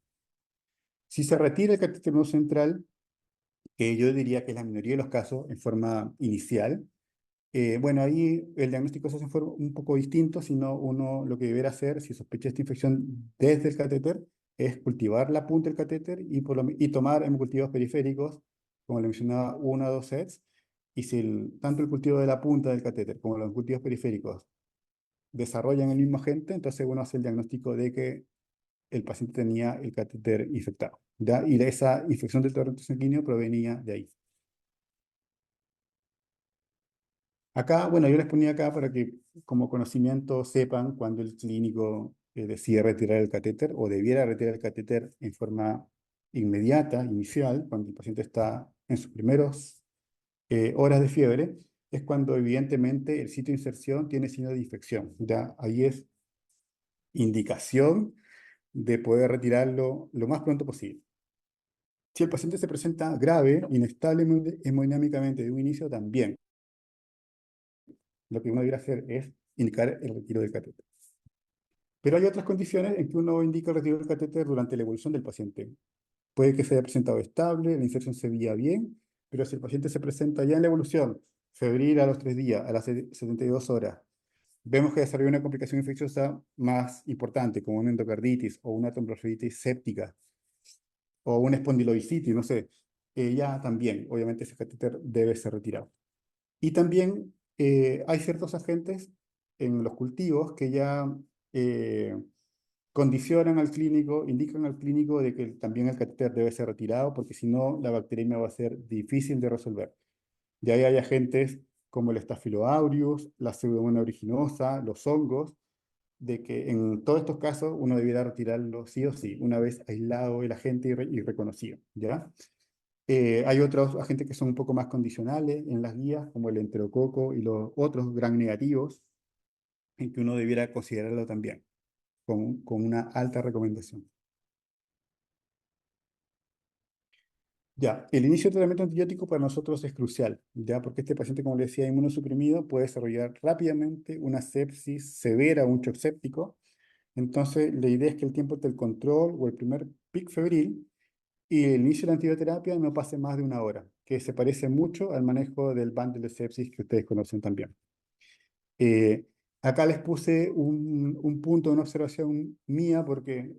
Speaker 1: Si se retira el catéter venoso central, que yo diría que es la minoría de los casos en forma inicial, bueno, ahí el diagnóstico se hace un poco distinto, sino uno lo que deberá hacer, si sospecha esta infección desde el catéter, es cultivar la punta del catéter y tomar hemocultivos periféricos, como le mencionaba, 1 o 2 sets, y si tanto el cultivo de la punta del catéter como los cultivos periféricos desarrollan el mismo agente, entonces uno hace el diagnóstico de que el paciente tenía el catéter infectado, ¿ya? Y esa infección del torrente sanguíneo provenía de ahí. Acá, bueno, yo les ponía acá para que como conocimiento sepan cuando el clínico decide retirar el catéter o debiera retirar el catéter en forma inmediata, inicial, cuando el paciente está en sus primeros horas de fiebre, es cuando evidentemente el sitio de inserción tiene signos de infección. ¿Ya? Ahí es indicación de poder retirarlo lo más pronto posible. Si el paciente se presenta grave, inestable hemodinámicamente de un inicio, también lo que uno debería hacer es indicar el retiro del catéter. Pero hay otras condiciones en que uno indica el retiro del catéter durante la evolución del paciente. Puede que se haya presentado estable, la inserción se veía bien, pero si el paciente se presenta ya en la evolución, febril a los 3 días, a las 72 horas, vemos que desarrolla una complicación infecciosa más importante, como una endocarditis o una tromboflebitis séptica o una espondilodicitis, no sé, ya también, obviamente, ese catéter debe ser retirado. Y también hay ciertos agentes en los cultivos que ya condicionan al clínico, indican al clínico de que también el catéter debe ser retirado, porque si no, la bacteriemia va a ser difícil de resolver. De ahí hay agentes como el Staphylococcus aureus, la Pseudomonas aeruginosa, los hongos, de que en todos estos casos uno debiera retirarlo sí o sí, una vez aislado el agente y reconocido, ¿ya? Hay otros agentes que son un poco más condicionales en las guías, como el enterococo y los otros gram negativos, en que uno debiera considerarlo también, con una alta recomendación. Ya, el inicio del tratamiento antibiótico para nosotros es crucial, ya, porque este paciente, como le decía, inmunosuprimido, puede desarrollar rápidamente una sepsis severa o un shock séptico. Entonces, la idea es que el tiempo entre el control o el primer pic febril y el inicio de la antibioterapia no pase más de una hora, que se parece mucho al manejo del bundle de sepsis que ustedes conocen también. Eh, Acá les puse un punto, una observación mía, porque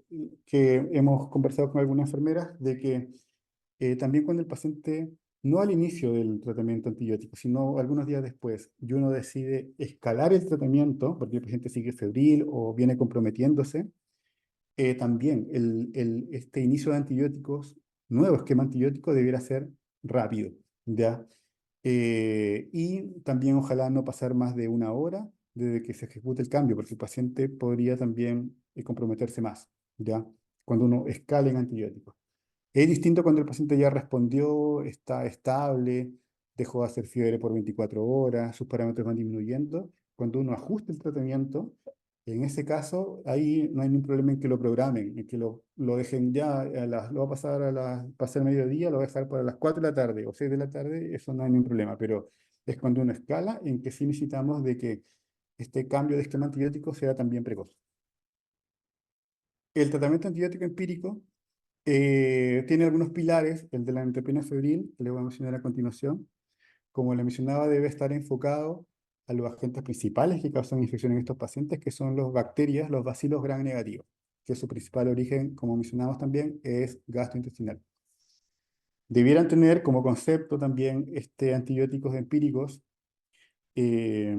Speaker 1: que hemos conversado con algunas enfermeras, de que también cuando el paciente, no al inicio del tratamiento antibiótico, sino algunos días después, y uno decide escalar el tratamiento, porque el paciente sigue febril o viene comprometiéndose, también este inicio de antibióticos, nuevo esquema antibiótico, debiera ser rápido, ¿ya? Y también ojalá no pasar más de una hora desde que se ejecute el cambio, porque el paciente podría también comprometerse más, ¿ya? Cuando uno escala en antibióticos. Es distinto cuando el paciente ya respondió, está estable, dejó de hacer fiebre por 24 horas, sus parámetros van disminuyendo. Cuando uno ajusta el tratamiento, en ese caso, ahí no hay ningún problema en que lo programen, en que lo dejen ya, lo va a pasar pasar el mediodía, lo va a dejar para las 4 de la tarde o 6 de la tarde, eso no hay ningún problema, pero es cuando uno escala en que sí necesitamos de que este cambio de esquema antibiótico sea también precoz. El tratamiento antibiótico empírico tiene algunos pilares, el de la neutropenia febril, que le voy a mencionar a continuación. Como le mencionaba, debe estar enfocado a los agentes principales que causan infección en estos pacientes, que son las bacterias, los bacilos gram negativos, que su principal origen, como mencionamos también, es gastrointestinal. Debieran tener como concepto también antibióticos empíricos, eh,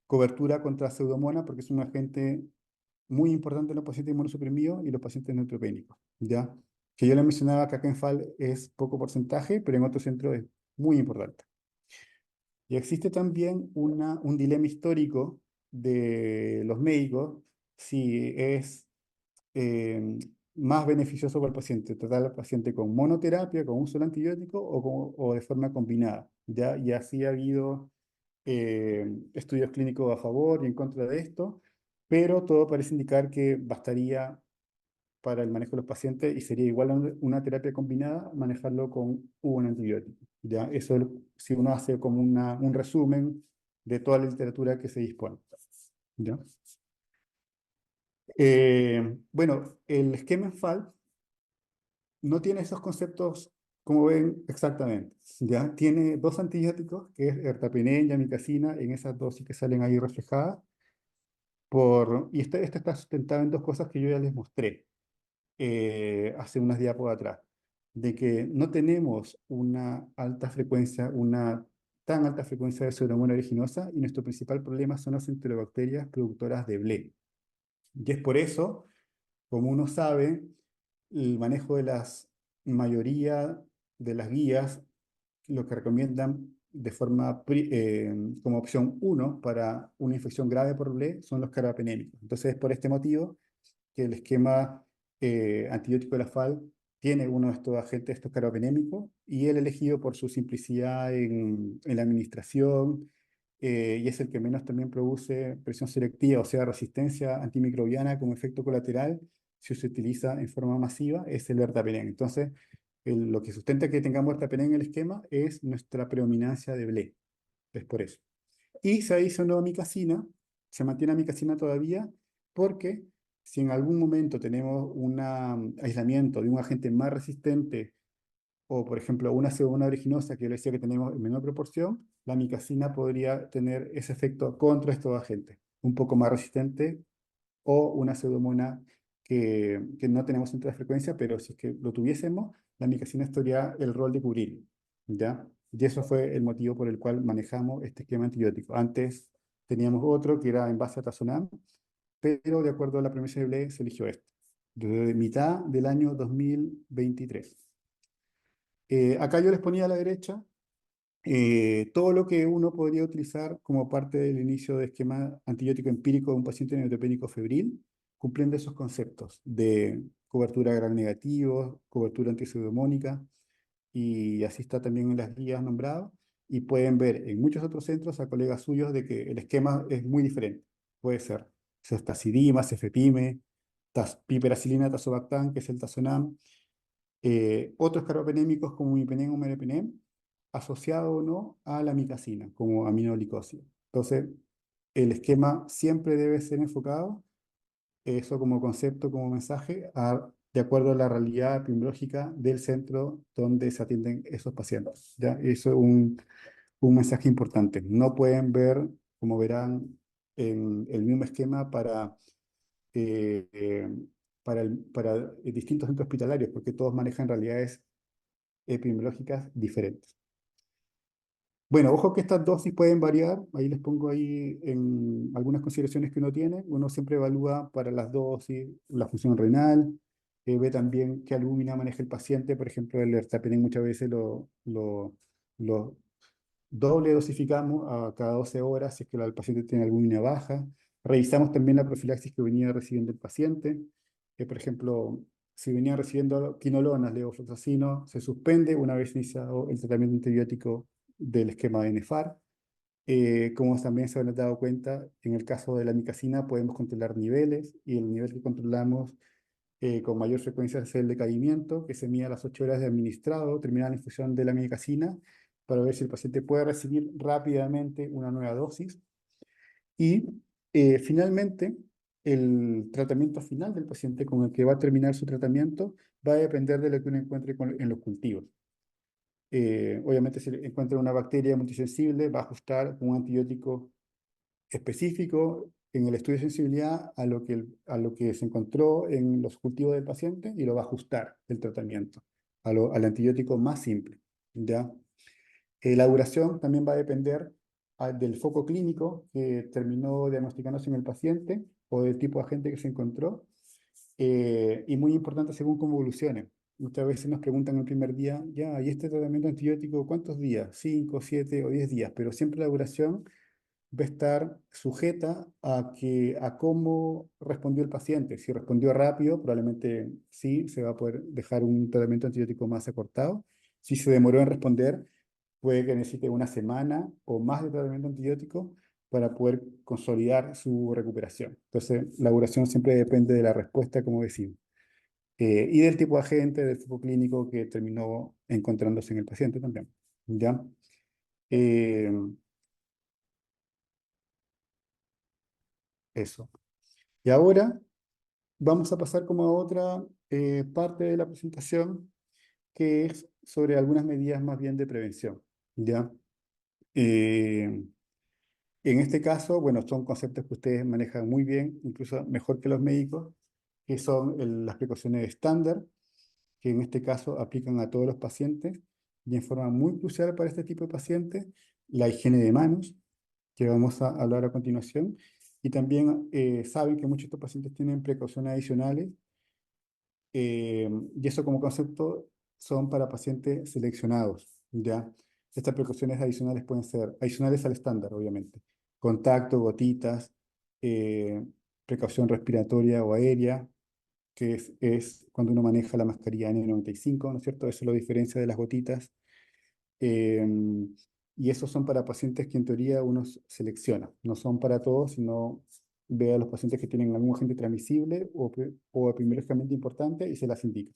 Speaker 1: cobertura contra pseudomonas, porque es un agente muy importante en los pacientes inmunosuprimidos y los pacientes neutropénicos, ¿ya? Que yo le mencionaba que acá en FAL es poco porcentaje, pero en otros centros es muy importante. Y existe también un dilema histórico de los médicos si es eh, más beneficioso para el paciente tratar al paciente con monoterapia, con un solo antibiótico o de forma combinada, ¿ya? Y así ha habido estudios clínicos a favor y en contra de esto, pero todo parece indicar que bastaría para el manejo de los pacientes y sería igual a una terapia combinada manejarlo con un antibiótico. ¿Ya? Eso si uno hace como un resumen de toda la literatura que se dispone. ¿Ya? Bueno, el esquema en FAL no tiene esos conceptos como ven exactamente. ¿Ya? Tiene dos antibióticos, que es ertapenem y amikacina, en esas dosis que salen ahí reflejadas. Y este está sustentado en dos cosas que yo ya les mostré hace unas diapos atrás, de que no tenemos una tan alta frecuencia de Pseudomonas aeruginosa y nuestro principal problema son las enterobacterias productoras de BLE. Y es por eso, como uno sabe, el manejo de las mayoría de las guías lo que recomiendan como opción uno para una infección grave por BLE son los carbapenémicos. Entonces, es por este motivo que el esquema antibiótico de la FAL tiene uno de estos agentes, estos carbapenémicos, y el elegido por su simplicidad en la administración, y es el que menos también produce presión selectiva, o sea, resistencia antimicrobiana como efecto colateral, si se utiliza en forma masiva, es el ertapenem. Entonces, lo que sustenta que tengamos ertapenem en el esquema es nuestra predominancia de BLE, es por eso. Y se adicionó amicacina, se mantiene amicacina todavía, porque si en algún momento tenemos un aislamiento de un agente más resistente, o por ejemplo una pseudomonas aeruginosa, que yo le decía que tenemos en menor proporción, la amicacina podría tener ese efecto contra estos agentes, un poco más resistente, o una pseudomonas que no tenemos en toda frecuencia, pero si es que lo tuviésemos, la amicacina estaría el rol de cubrir, ¿ya? Y eso fue el motivo por el cual manejamos este esquema antibiótico. Antes teníamos otro que era en base a tazonam, pero de acuerdo a la premisa de Blake se eligió esto, desde mitad del año 2023. Acá yo les ponía a la derecha todo lo que uno podría utilizar como parte del inicio de esquema antibiótico empírico de un paciente neutropénico febril, cumpliendo esos conceptos de cobertura gram negativo, cobertura antiseudomónica, y así está también en las guías nombradas. Y pueden ver en muchos otros centros a colegas suyos de que el esquema es muy diferente. Puede ser ceftazidima, cefepime, piperacilina, tazobactam, que es el tazonam, otros carbapenémicos como imipenem o meropenem, asociado o no a la micacina, como aminoglicosio. Entonces, el esquema siempre debe ser enfocado, eso como concepto, como mensaje, de acuerdo a la realidad epidemiológica del centro donde se atienden esos pacientes. ¿Ya? Eso es un mensaje importante. No pueden ver, como verán, en el mismo esquema eh, eh, para distintos centros hospitalarios, porque todos manejan realidades epidemiológicas diferentes. Bueno, ojo que estas dosis pueden variar, ahí les pongo ahí en algunas consideraciones que uno tiene. Uno siempre evalúa para las dosis la función renal, ve también qué albúmina maneja el paciente. Por ejemplo, el ertapenem muchas veces lo doble dosificamos a cada 12 horas si es que el paciente tiene albúmina baja. Revisamos también la profilaxis que venía recibiendo el paciente. Por ejemplo, si venía recibiendo quinolonas, levofloxacino, se suspende una vez iniciado el tratamiento antibiótico del esquema de NEFAR. Como también se han dado cuenta, en el caso de la micacina podemos controlar niveles y el nivel que controlamos con mayor frecuencia es el decaimiento, que se mide a las 8 horas de administrado, terminar la infusión de la micacina, para ver si el paciente puede recibir rápidamente una nueva dosis. Y finalmente, el tratamiento final del paciente con el que va a terminar su tratamiento va a depender de lo que uno encuentre en los cultivos. Obviamente, si encuentra una bacteria multisensible, va a ajustar un antibiótico específico en el estudio de sensibilidad a lo que se encontró en los cultivos del paciente y lo va a ajustar el tratamiento al antibiótico más simple. ¿Ya? La duración también va a depender del foco clínico que terminó diagnosticándose en el paciente o del tipo de agente que se encontró. Y muy importante según cómo evolucione. Muchas veces nos preguntan el primer día, ya, ¿y este tratamiento antibiótico cuántos días? 5, 7 o 10 días, pero siempre la duración va a estar sujeta a cómo respondió el paciente. Si respondió rápido, probablemente sí, se va a poder dejar un tratamiento antibiótico más acortado. Si se demoró en responder, puede que necesite una semana o más de tratamiento antibiótico para poder consolidar su recuperación. Entonces, la duración siempre depende de la respuesta, como decimos, y del tipo de agente, del tipo clínico que terminó encontrándose en el paciente también. ¿Ya? Eh, Eso. Y ahora vamos a pasar como a otra parte de la presentación, que es sobre algunas medidas más bien de prevención, ¿ya? Eh, en este caso, bueno, son conceptos que ustedes manejan muy bien, incluso mejor que los médicos, que son las precauciones estándar, que en este caso aplican a todos los pacientes y en forma muy crucial para este tipo de pacientes, la higiene de manos, que vamos a hablar a continuación, y también saben que muchos de estos pacientes tienen precauciones adicionales y eso como concepto son para pacientes seleccionados, ¿ya? Estas precauciones adicionales pueden ser adicionales al estándar, obviamente. Contacto, gotitas, eh, precaución respiratoria o aérea, que es cuando uno maneja la mascarilla N95, ¿no es cierto? Eso lo diferencia de las gotitas. Eh, y esos son para pacientes que en teoría uno selecciona. No son para todos, sino ve a los pacientes que tienen algún agente transmisible o epidemiológicamente importante y se las indica.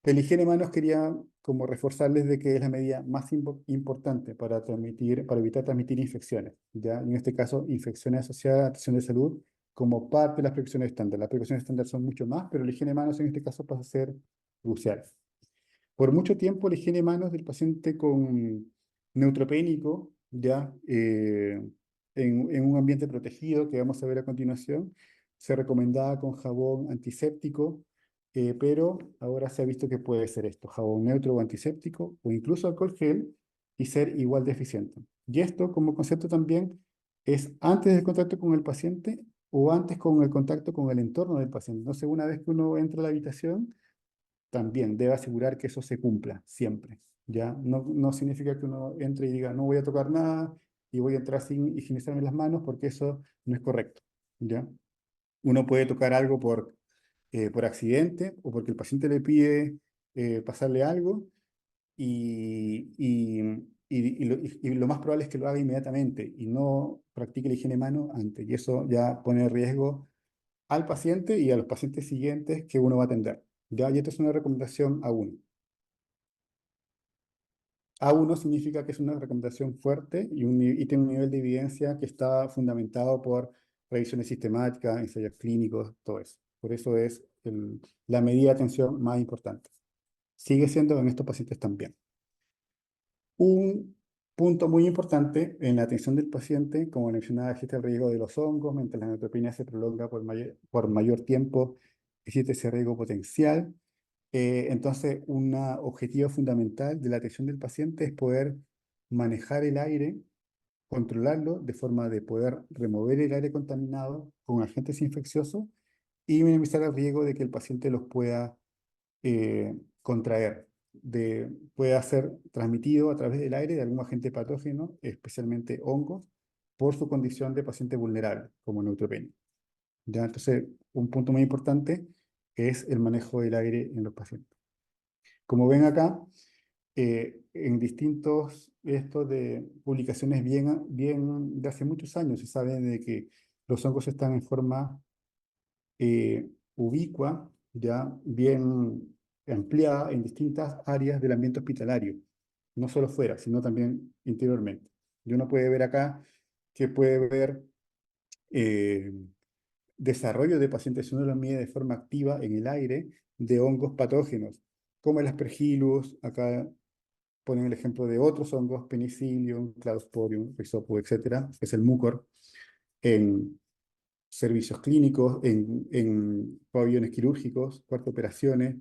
Speaker 1: La higiene de manos quería como reforzarles de que es la medida más importante para evitar transmitir infecciones, ¿ya? En este caso, infecciones asociadas a atención de salud como parte de las precauciones estándar. Las precauciones estándar son mucho más, pero la higiene de manos en este caso pasa a ser crucial. Por mucho tiempo, la higiene de manos del paciente con neutropénico, ya en un ambiente protegido, que vamos a ver a continuación, se recomendaba con jabón antiséptico, pero ahora se ha visto que puede ser esto, jabón neutro o antiséptico, o incluso alcohol gel, y ser igual de eficiente. Y esto, como concepto también, ¿Es antes del contacto con el paciente o antes con el contacto con el entorno del paciente? Entonces, una vez que uno entra a la habitación, también debe asegurar que eso se cumpla siempre, ¿ya? No significa que uno entre y diga, no voy a tocar nada y voy a entrar sin higienizarme las manos, porque eso no es correcto, ¿ya? Uno puede tocar algo por accidente o porque el paciente le pide pasarle algo y, y, y lo más probable es que lo haga inmediatamente y no practique la higiene de mano antes. Y eso ya pone en riesgo al paciente y a los pacientes siguientes que uno va a atender. Ya, y esto es una recomendación A1. A1 significa que es una recomendación fuerte y tiene un nivel de evidencia que está fundamentado por revisiones sistemáticas, ensayos clínicos, todo eso. Por eso es la medida de atención más importante. Sigue siendo en estos pacientes también. Un punto muy importante en la atención del paciente, como mencionaba, existe el riesgo de los hongos, mientras la neutropenia se prolonga por mayor tiempo, existe ese riesgo potencial. Entonces, un objetivo fundamental de la atención del paciente es poder manejar el aire, controlarlo de forma de poder remover el aire contaminado con agentes infecciosos y minimizar el riesgo de que el paciente los pueda contraer, pueda ser transmitido a través del aire de algún agente patógeno, especialmente hongos, por su condición de paciente vulnerable, como neutropenia. ¿Ya? Entonces, un punto muy importante es el manejo del aire en los pacientes. Como ven acá, en distintos estos de publicaciones bien de hace muchos años se sabe de que los hongos están en forma ubicua, ya bien ampliada en distintas áreas del ambiente hospitalario, no solo fuera, sino también interiormente. Y uno puede ver acá que puede ver eh, desarrollo de pacientes, si uno lo mide de forma activa en el aire, de hongos patógenos, como el Aspergillus, acá ponen el ejemplo de otros hongos, Penicillium, Cladosporium, Rhizopus, etcétera, que es el mucor, en servicios clínicos, en pabellones quirúrgicos, cuarto de operaciones,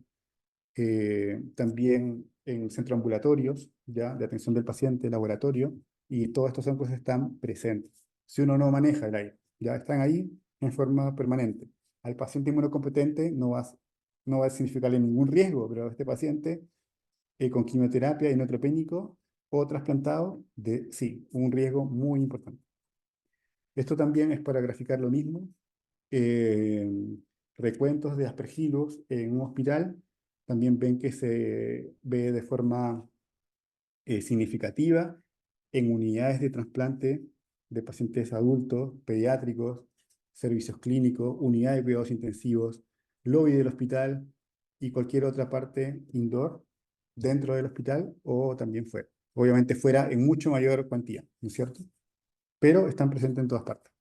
Speaker 1: también en centros ambulatorios, ya, de atención del paciente, laboratorio, y todos estos hongos están presentes. Si uno no maneja el aire, ya están ahí en forma permanente. Al paciente inmunocompetente no va a significarle ningún riesgo, pero a este paciente con quimioterapia y neutropénico o trasplantado, sí, un riesgo muy importante. Esto también es para graficar lo mismo. eh, Recuentos de Aspergillus en un hospital, también ven que se ve de forma significativa en unidades de trasplante de pacientes adultos, pediátricos, servicios clínicos, unidades de cuidados intensivos, lobby del hospital y cualquier otra parte indoor dentro del hospital o también fuera. Obviamente fuera en mucho mayor cuantía, ¿no es cierto? Pero están presentes en todas partes.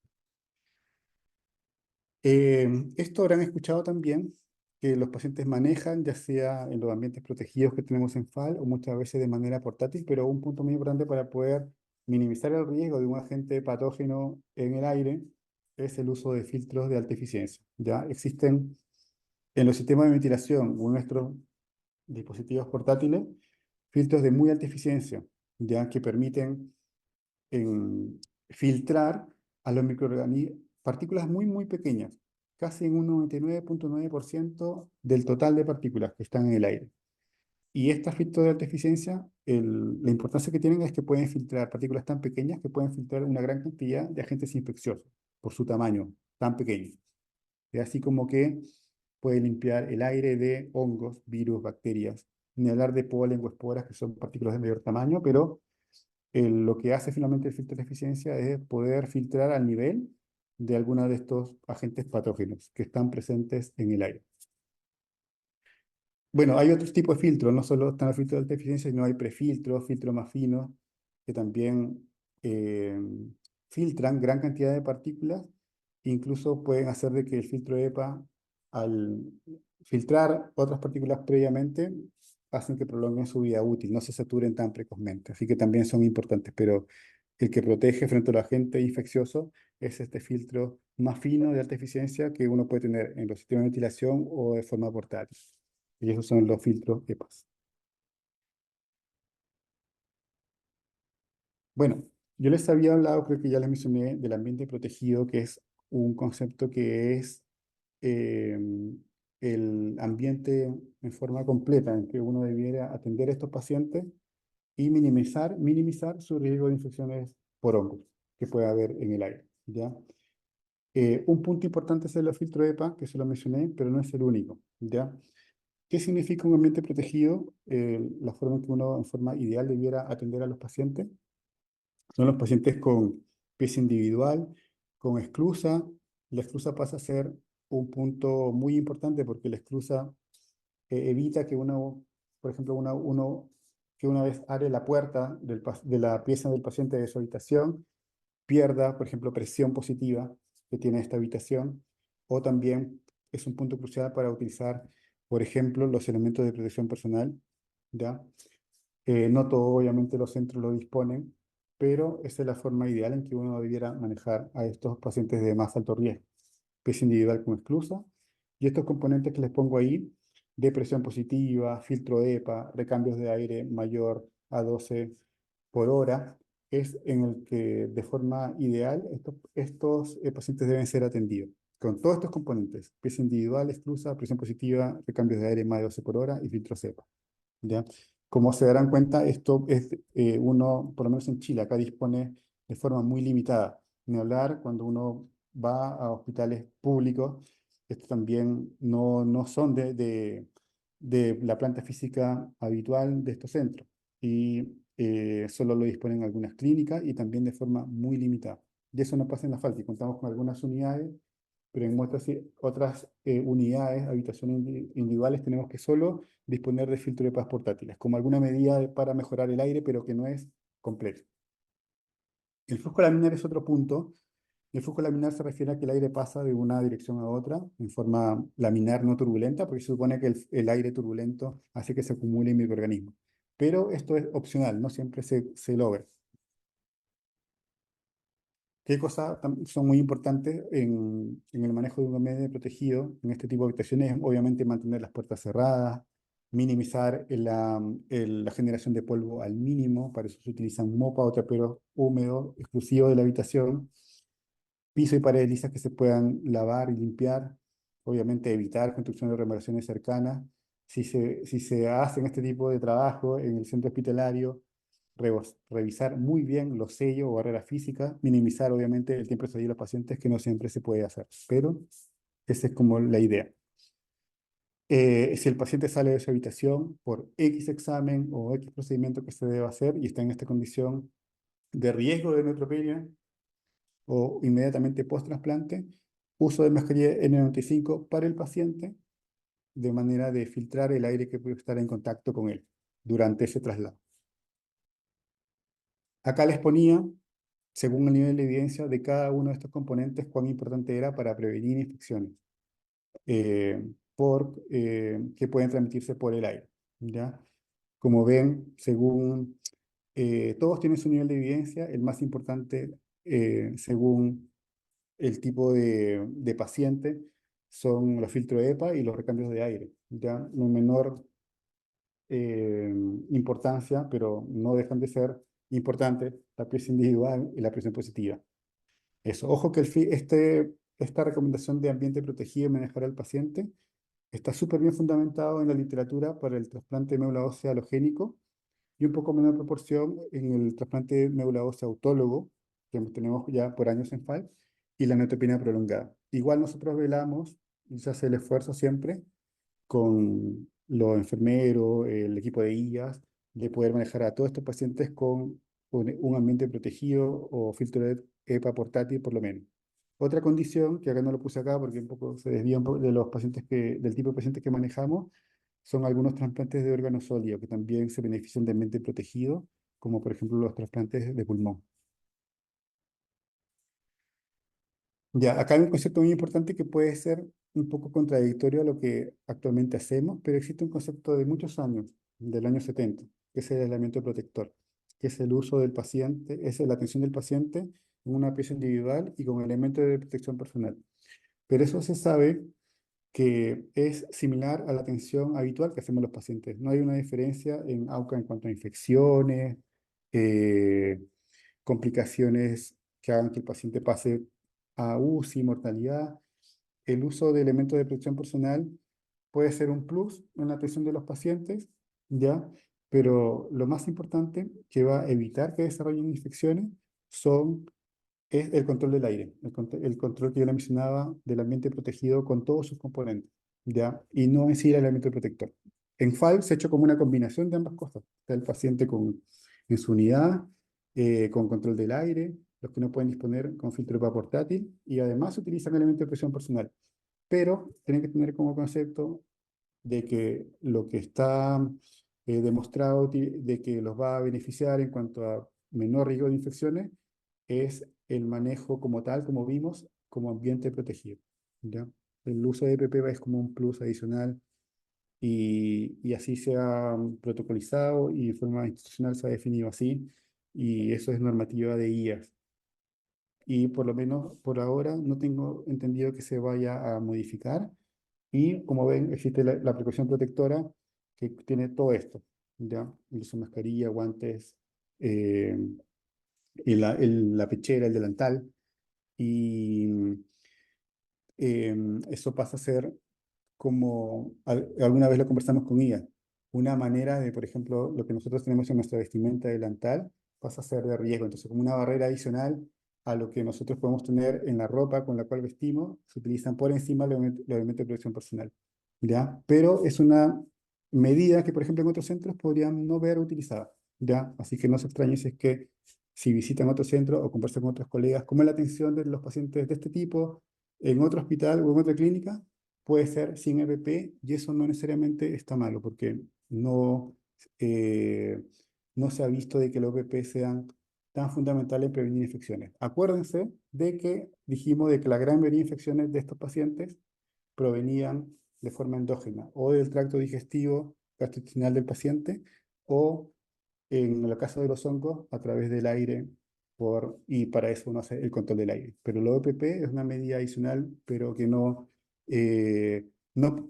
Speaker 1: Esto habrán escuchado también que los pacientes manejan, ya sea en los ambientes protegidos que tenemos en FAL o muchas veces de manera portátil, pero un punto muy importante para poder minimizar el riesgo de un agente patógeno en el aire es el uso de filtros de alta eficiencia. Ya existen en los sistemas de ventilación o en nuestros dispositivos portátiles filtros de muy alta eficiencia, ya que permiten filtrar a los microorganismos, partículas muy pequeñas, casi en un 99,9% del total de partículas que están en el aire. Y estas filtros de alta eficiencia, la importancia que tienen es que pueden filtrar partículas tan pequeñas que pueden filtrar una gran cantidad de agentes infecciosos por su tamaño tan pequeño. Y así como que puede limpiar el aire de hongos, virus, bacterias, ni hablar de polen o esporas, que son partículas de mayor tamaño, pero lo que hace finalmente el filtro de eficiencia es poder filtrar al nivel de algunos de estos agentes patógenos que están presentes en el aire. Bueno, hay otros tipos de filtros, no solo están los filtros de alta eficiencia, sino hay prefiltros, filtros más finos, que también eh, filtran gran cantidad de partículas, e incluso pueden hacer de que el filtro EPA, al filtrar otras partículas previamente, hacen que prolonguen su vida útil, no se saturen tan precozmente. Así que también son importantes, pero el que protege frente a los agentes infecciosos es este filtro más fino de alta eficiencia que uno puede tener en los sistemas de ventilación o de forma portátil. Y esos son los filtros EPAS. Bueno, Yo les había hablado, creo que ya les mencioné, del ambiente protegido, que es un concepto que es eh, el ambiente en forma completa en que uno debiera atender a estos pacientes y minimizar su riesgo de infecciones por hongos que pueda haber en el aire, ¿ya? Un punto importante es el filtro EPA, que se lo mencioné, pero no es el único, ¿ya? ¿Qué significa un ambiente protegido? La forma en que uno, en forma ideal, debiera atender a los pacientes son los pacientes con pieza individual, con esclusa. La esclusa pasa a ser un punto muy importante porque la esclusa evita que uno, por ejemplo, que una vez abre la puerta de la pieza del paciente de su habitación, pierda, por ejemplo, presión positiva que tiene esta habitación, o también es un punto crucial para utilizar, por ejemplo, los elementos de protección personal, ¿ya? No todos, obviamente, los centros lo disponen, pero esa es la forma ideal en que uno debiera manejar a estos pacientes de más alto riesgo. Pieza individual con esclusa, y estos componentes que les pongo ahí, de presión positiva, filtro EPA, recambios de aire mayor a 12 por hora, es en el que de forma ideal estos pacientes deben ser atendidos. Con todos estos componentes, pieza individual, esclusa, presión positiva, recambios de aire más de 12 por hora y filtro EPA. ¿Ya? Como se darán cuenta, esto es uno, por lo menos en Chile, acá dispone de forma muy limitada. Ni hablar cuando uno va a hospitales públicos, estos también no son de la planta física habitual de estos centros y solo lo disponen algunas clínicas y también de forma muy limitada. Y eso no pasa en la Falti, contamos con algunas unidades, pero en otras unidades, habitaciones individuales, tenemos que solo disponer de filtro de paz portátiles, como alguna medida para mejorar el aire, pero que no es completo. El flujo laminar es otro punto. El flujo laminar se refiere a que el aire pasa de una dirección a otra en forma laminar no turbulenta, porque se supone que el aire turbulento hace que se acumule en microorganismos. Pero esto es opcional, no siempre se logra. ¿Qué cosas son muy importantes en el manejo de un ambiente protegido en este tipo de habitaciones? Obviamente mantener las puertas cerradas, minimizar la generación de polvo al mínimo, para eso se utilizan mopa o traperos húmedos exclusivos de la habitación, piso y paredes lisas que se puedan lavar y limpiar, obviamente evitar construcción de remodelaciones cercanas. Si se hacen este tipo de trabajo en el centro hospitalario, revisar muy bien los sellos o barreras físicas, minimizar obviamente el tiempo de estadía de los pacientes, que no siempre se puede hacer, pero esa es como la idea. Si el paciente sale de su habitación por X examen o X procedimiento que se deba hacer y está en esta condición de riesgo de neutropenia o inmediatamente post-trasplante, uso de mascarilla N95 para el paciente de manera de filtrar el aire que puede estar en contacto con él durante ese traslado. Acá les ponía, según el nivel de evidencia de cada uno de estos componentes, cuán importante era para prevenir infecciones que pueden transmitirse por el aire, ¿ya? Como ven, según todos tienen su nivel de evidencia, el más importante, según el tipo de paciente, son los filtros EPA y los recambios de aire, ¿ya? No menor eh, importancia, pero no dejan de ser importantes la presión individual y la presión positiva. Eso, ojo que esta recomendación de ambiente protegido y manejar al paciente está súper bien fundamentado en la literatura para el trasplante de médula ósea halogénico y un poco menor proporción en el trasplante de médula ósea autólogo, que tenemos ya por años en FAL, y la neutropenia prolongada. Igual nosotros velamos y se hace el esfuerzo siempre con los enfermeros, el equipo de IAS, de poder manejar a todos estos pacientes con un ambiente protegido o filtro de EPA portátil por lo menos. Otra condición, que acá no lo puse acá porque un poco se desvía un poco de los pacientes del tipo de pacientes que manejamos, son algunos trasplantes de órganos sólidos que también se benefician de ambiente protegido, como por ejemplo los trasplantes de pulmón. Ya, acá hay un concepto muy importante que puede ser un poco contradictorio a lo que actualmente hacemos, pero existe un concepto de muchos años, del año 70, que es el aislamiento protector, que es el uso del paciente, es la atención del paciente en una pieza individual y con elementos de protección personal. Pero eso se sabe que es similar a la atención habitual que hacemos los pacientes. No hay una diferencia en AUCA en cuanto a infecciones, eh, complicaciones que hagan que el paciente pase a UCI, mortalidad. El uso de elementos de protección personal puede ser un plus en la atención de los pacientes, ¿ya? Pero lo más importante que va a evitar que desarrollen infecciones es el control del aire, el control que yo le mencionaba del ambiente protegido con todos sus componentes, ¿ya? Y no en sí el elemento protector. En FAL se ha hecho como una combinación de ambas cosas. Está el paciente en su unidad, con control del aire, los que no pueden disponer con filtro de vapor portátil, y además utilizan elementos de presión personal. Pero tienen que tener como concepto de que lo que está demostrado de que los va a beneficiar en cuanto a menor riesgo de infecciones es el manejo como tal, como vimos, como ambiente protegido, ¿ya? El uso de EPP es como un plus adicional y así se ha protocolizado y de forma institucional se ha definido así y eso es normativa de IAS. Y por lo menos por ahora no tengo entendido que se vaya a modificar. Y como ven, existe la precaución protectora que tiene todo esto, ¿ya? El uso de mascarilla, guantes, eh, la pechera, el delantal. Y eso pasa a ser como alguna vez lo conversamos con ella, una manera de, por ejemplo, lo que nosotros tenemos en nuestra vestimenta delantal pasa a ser de riesgo. Entonces, como una barrera adicional a lo que nosotros podemos tener en la ropa con la cual vestimos, se utilizan por encima los elementos de protección personal, ¿ya? Pero es una medida que, por ejemplo, en otros centros podrían no ver utilizada, ¿ya? Así que no se extrañe si es que si visitan otro centro o conversan con otros colegas, cómo es la atención de los pacientes de este tipo en otro hospital o en otra clínica, puede ser sin EPP y eso no necesariamente está malo porque eh, no se ha visto de que los EPP sean tan fundamentales en prevenir infecciones. Acuérdense de que dijimos de que la gran mayoría de infecciones de estos pacientes provenían de forma endógena o del tracto digestivo gastrointestinal del paciente o en el caso de los hongos a través del aire y para eso uno hace el control del aire. Pero el OPP es una medida adicional, pero que no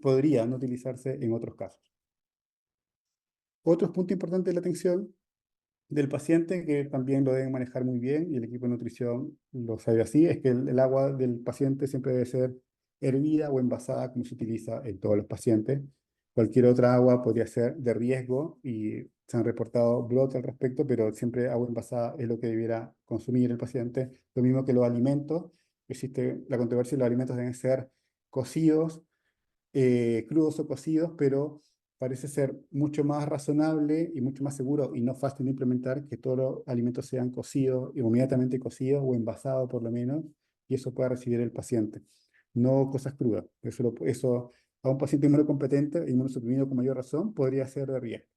Speaker 1: podría no utilizarse en otros casos. Otro punto importante de la atención del paciente, que también lo deben manejar muy bien, y el equipo de nutrición lo sabe así, es que el agua del paciente siempre debe ser hervida o envasada, como se utiliza en todos los pacientes. Cualquier otra agua podría ser de riesgo y se han reportado brotes al respecto, pero siempre agua envasada es lo que debiera consumir el paciente. Lo mismo que los alimentos. Existe la controversia de los alimentos deben ser cocidos crudos o cocidos, pero parece ser mucho más razonable y mucho más seguro y no fácil de implementar que todos los alimentos sean cocidos, inmediatamente cocidos o envasados por lo menos, y eso pueda recibir el paciente. No cosas crudas. Eso a un paciente inmunocompetente, inmunosuprimido con mayor razón, podría ser de riesgo.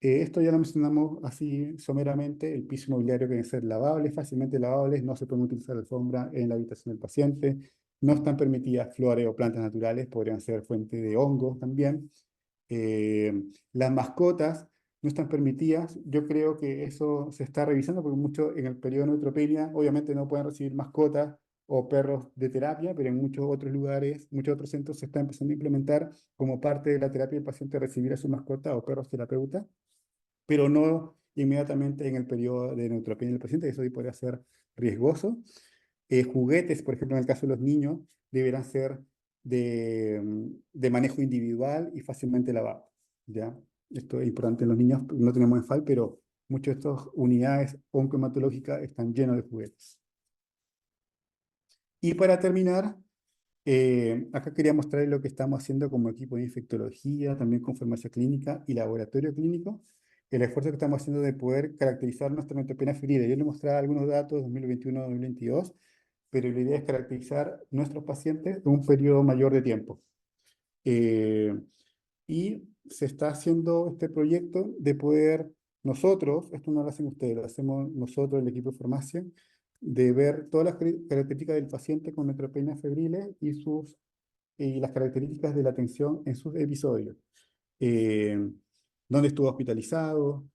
Speaker 1: Esto ya lo mencionamos así someramente, el piso mobiliario que debe ser lavable, fácilmente lavables, no se pueden utilizar alfombra en la habitación del paciente, no están permitidas flores o plantas naturales, podrían ser fuente de hongos también. Las mascotas no están permitidas, yo creo que eso se está revisando porque mucho en el periodo de neutropenia obviamente no pueden recibir mascotas o perros de terapia, pero en muchos otros lugares, muchos otros centros se está empezando a implementar como parte de la terapia del paciente recibir a su mascota o perros terapeutas pero no inmediatamente en el periodo de neutropenia del paciente, eso sí podría ser riesgoso. Juguetes, por ejemplo, en el caso de los niños, deberán ser de manejo individual y fácilmente lavados, ¿ya? Esto es importante en los niños, no tenemos ENFAL, pero muchas de estas unidades oncohematológicas están llenas de juguetes. Y para terminar, acá quería mostrarles lo que estamos haciendo como equipo de infectología, también con farmacia clínica y laboratorio clínico, el esfuerzo que estamos haciendo de poder caracterizar nuestra neutropenia ferida. Yo les mostraba algunos datos 2021-2022, pero la idea es caracterizar nuestros pacientes en un periodo mayor de tiempo. Eh, y se está haciendo este proyecto de poder nosotros, esto no lo hacen ustedes, lo hacemos nosotros, el equipo de farmacia, de ver todas las características del paciente con neutropenia febriles y las características de la atención en sus episodios. Eh, ¿Dónde estuvo hospitalizado?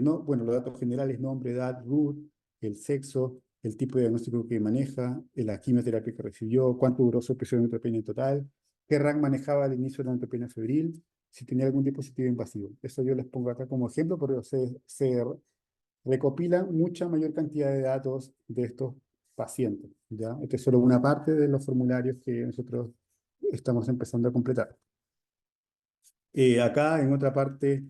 Speaker 1: No, bueno, los datos generales, nombre, edad, RUT, el sexo, el tipo de diagnóstico que maneja, la quimioterapia que recibió, cuánto duró su episodio de neutropenia en total, qué rank manejaba al inicio de la neutropenia febril, si tenía algún dispositivo invasivo. Eso yo les pongo acá como ejemplo, porque recopilan mucha mayor cantidad de datos de estos pacientes, ¿ya? Esta es solo una parte de los formularios que nosotros estamos empezando a completar. Acá, en otra parte,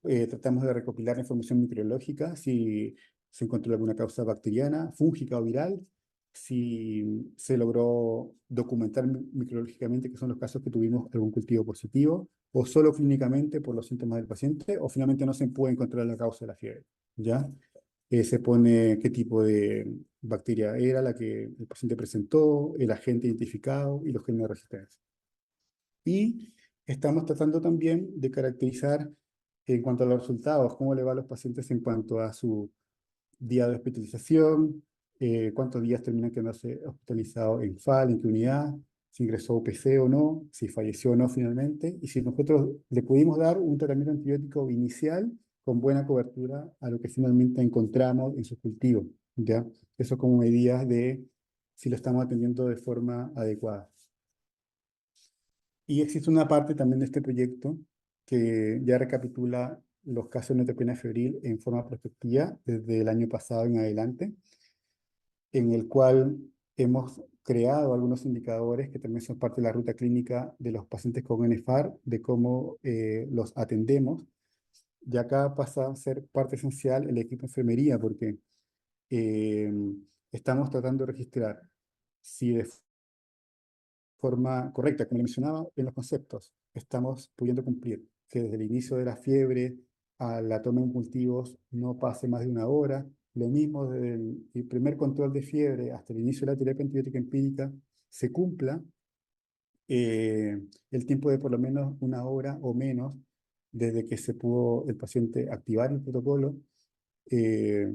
Speaker 1: tratamos de recopilar información microbiológica, si se encontró alguna causa bacteriana, fúngica o viral, si se logró documentar microbiológicamente que son los casos que tuvimos algún cultivo positivo, o solo clínicamente por los síntomas del paciente, o finalmente no se puede encontrar la causa de la fiebre, ¿ya? Se pone qué tipo de bacteria era la que el paciente presentó, el agente identificado y los genes de resistencia. Y estamos tratando también de caracterizar en cuanto a los resultados, cómo le va a los pacientes en cuanto a su día de hospitalización, cuántos días terminan quedándose hospitalizados en FAL, en qué unidad, si ingresó UPC o no, si falleció o no finalmente, y si nosotros le pudimos dar un tratamiento antibiótico inicial con buena cobertura a lo que finalmente encontramos en sus cultivos, ¿ya? Eso como medidas de si lo estamos atendiendo de forma adecuada. Y existe una parte también de este proyecto que ya recapitula los casos de neutropenia febril en forma prospectiva desde el año pasado en adelante, en el cual hemos creado algunos indicadores que también son parte de la ruta clínica de los pacientes con NFAR, de cómo los atendemos. Y acá pasa a ser parte esencial el equipo de enfermería, porque eh, estamos tratando de registrar si de forma correcta, como le mencionaba en los conceptos, estamos pudiendo cumplir que desde el inicio de la fiebre a la toma de cultivos no pase más de una hora. Lo mismo desde el primer control de fiebre hasta el inicio de la terapia antibiótica empírica se cumpla el tiempo de por lo menos una hora o menos desde que se pudo el paciente activar el protocolo, eh,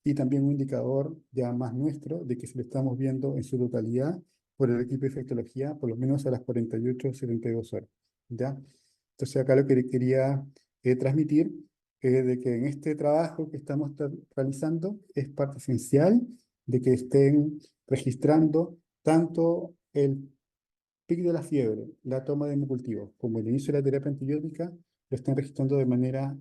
Speaker 1: y también un indicador ya más nuestro de que si lo estamos viendo en su totalidad por el equipo de infectología, por lo menos a las 48 o 72 horas, ¿ya? Entonces acá lo que quería transmitir es de que en este trabajo que estamos realizando es parte esencial de que estén registrando tanto el pic de la fiebre, la toma de hemocultivos, como el inicio de la terapia antibiótica, lo están registrando de manera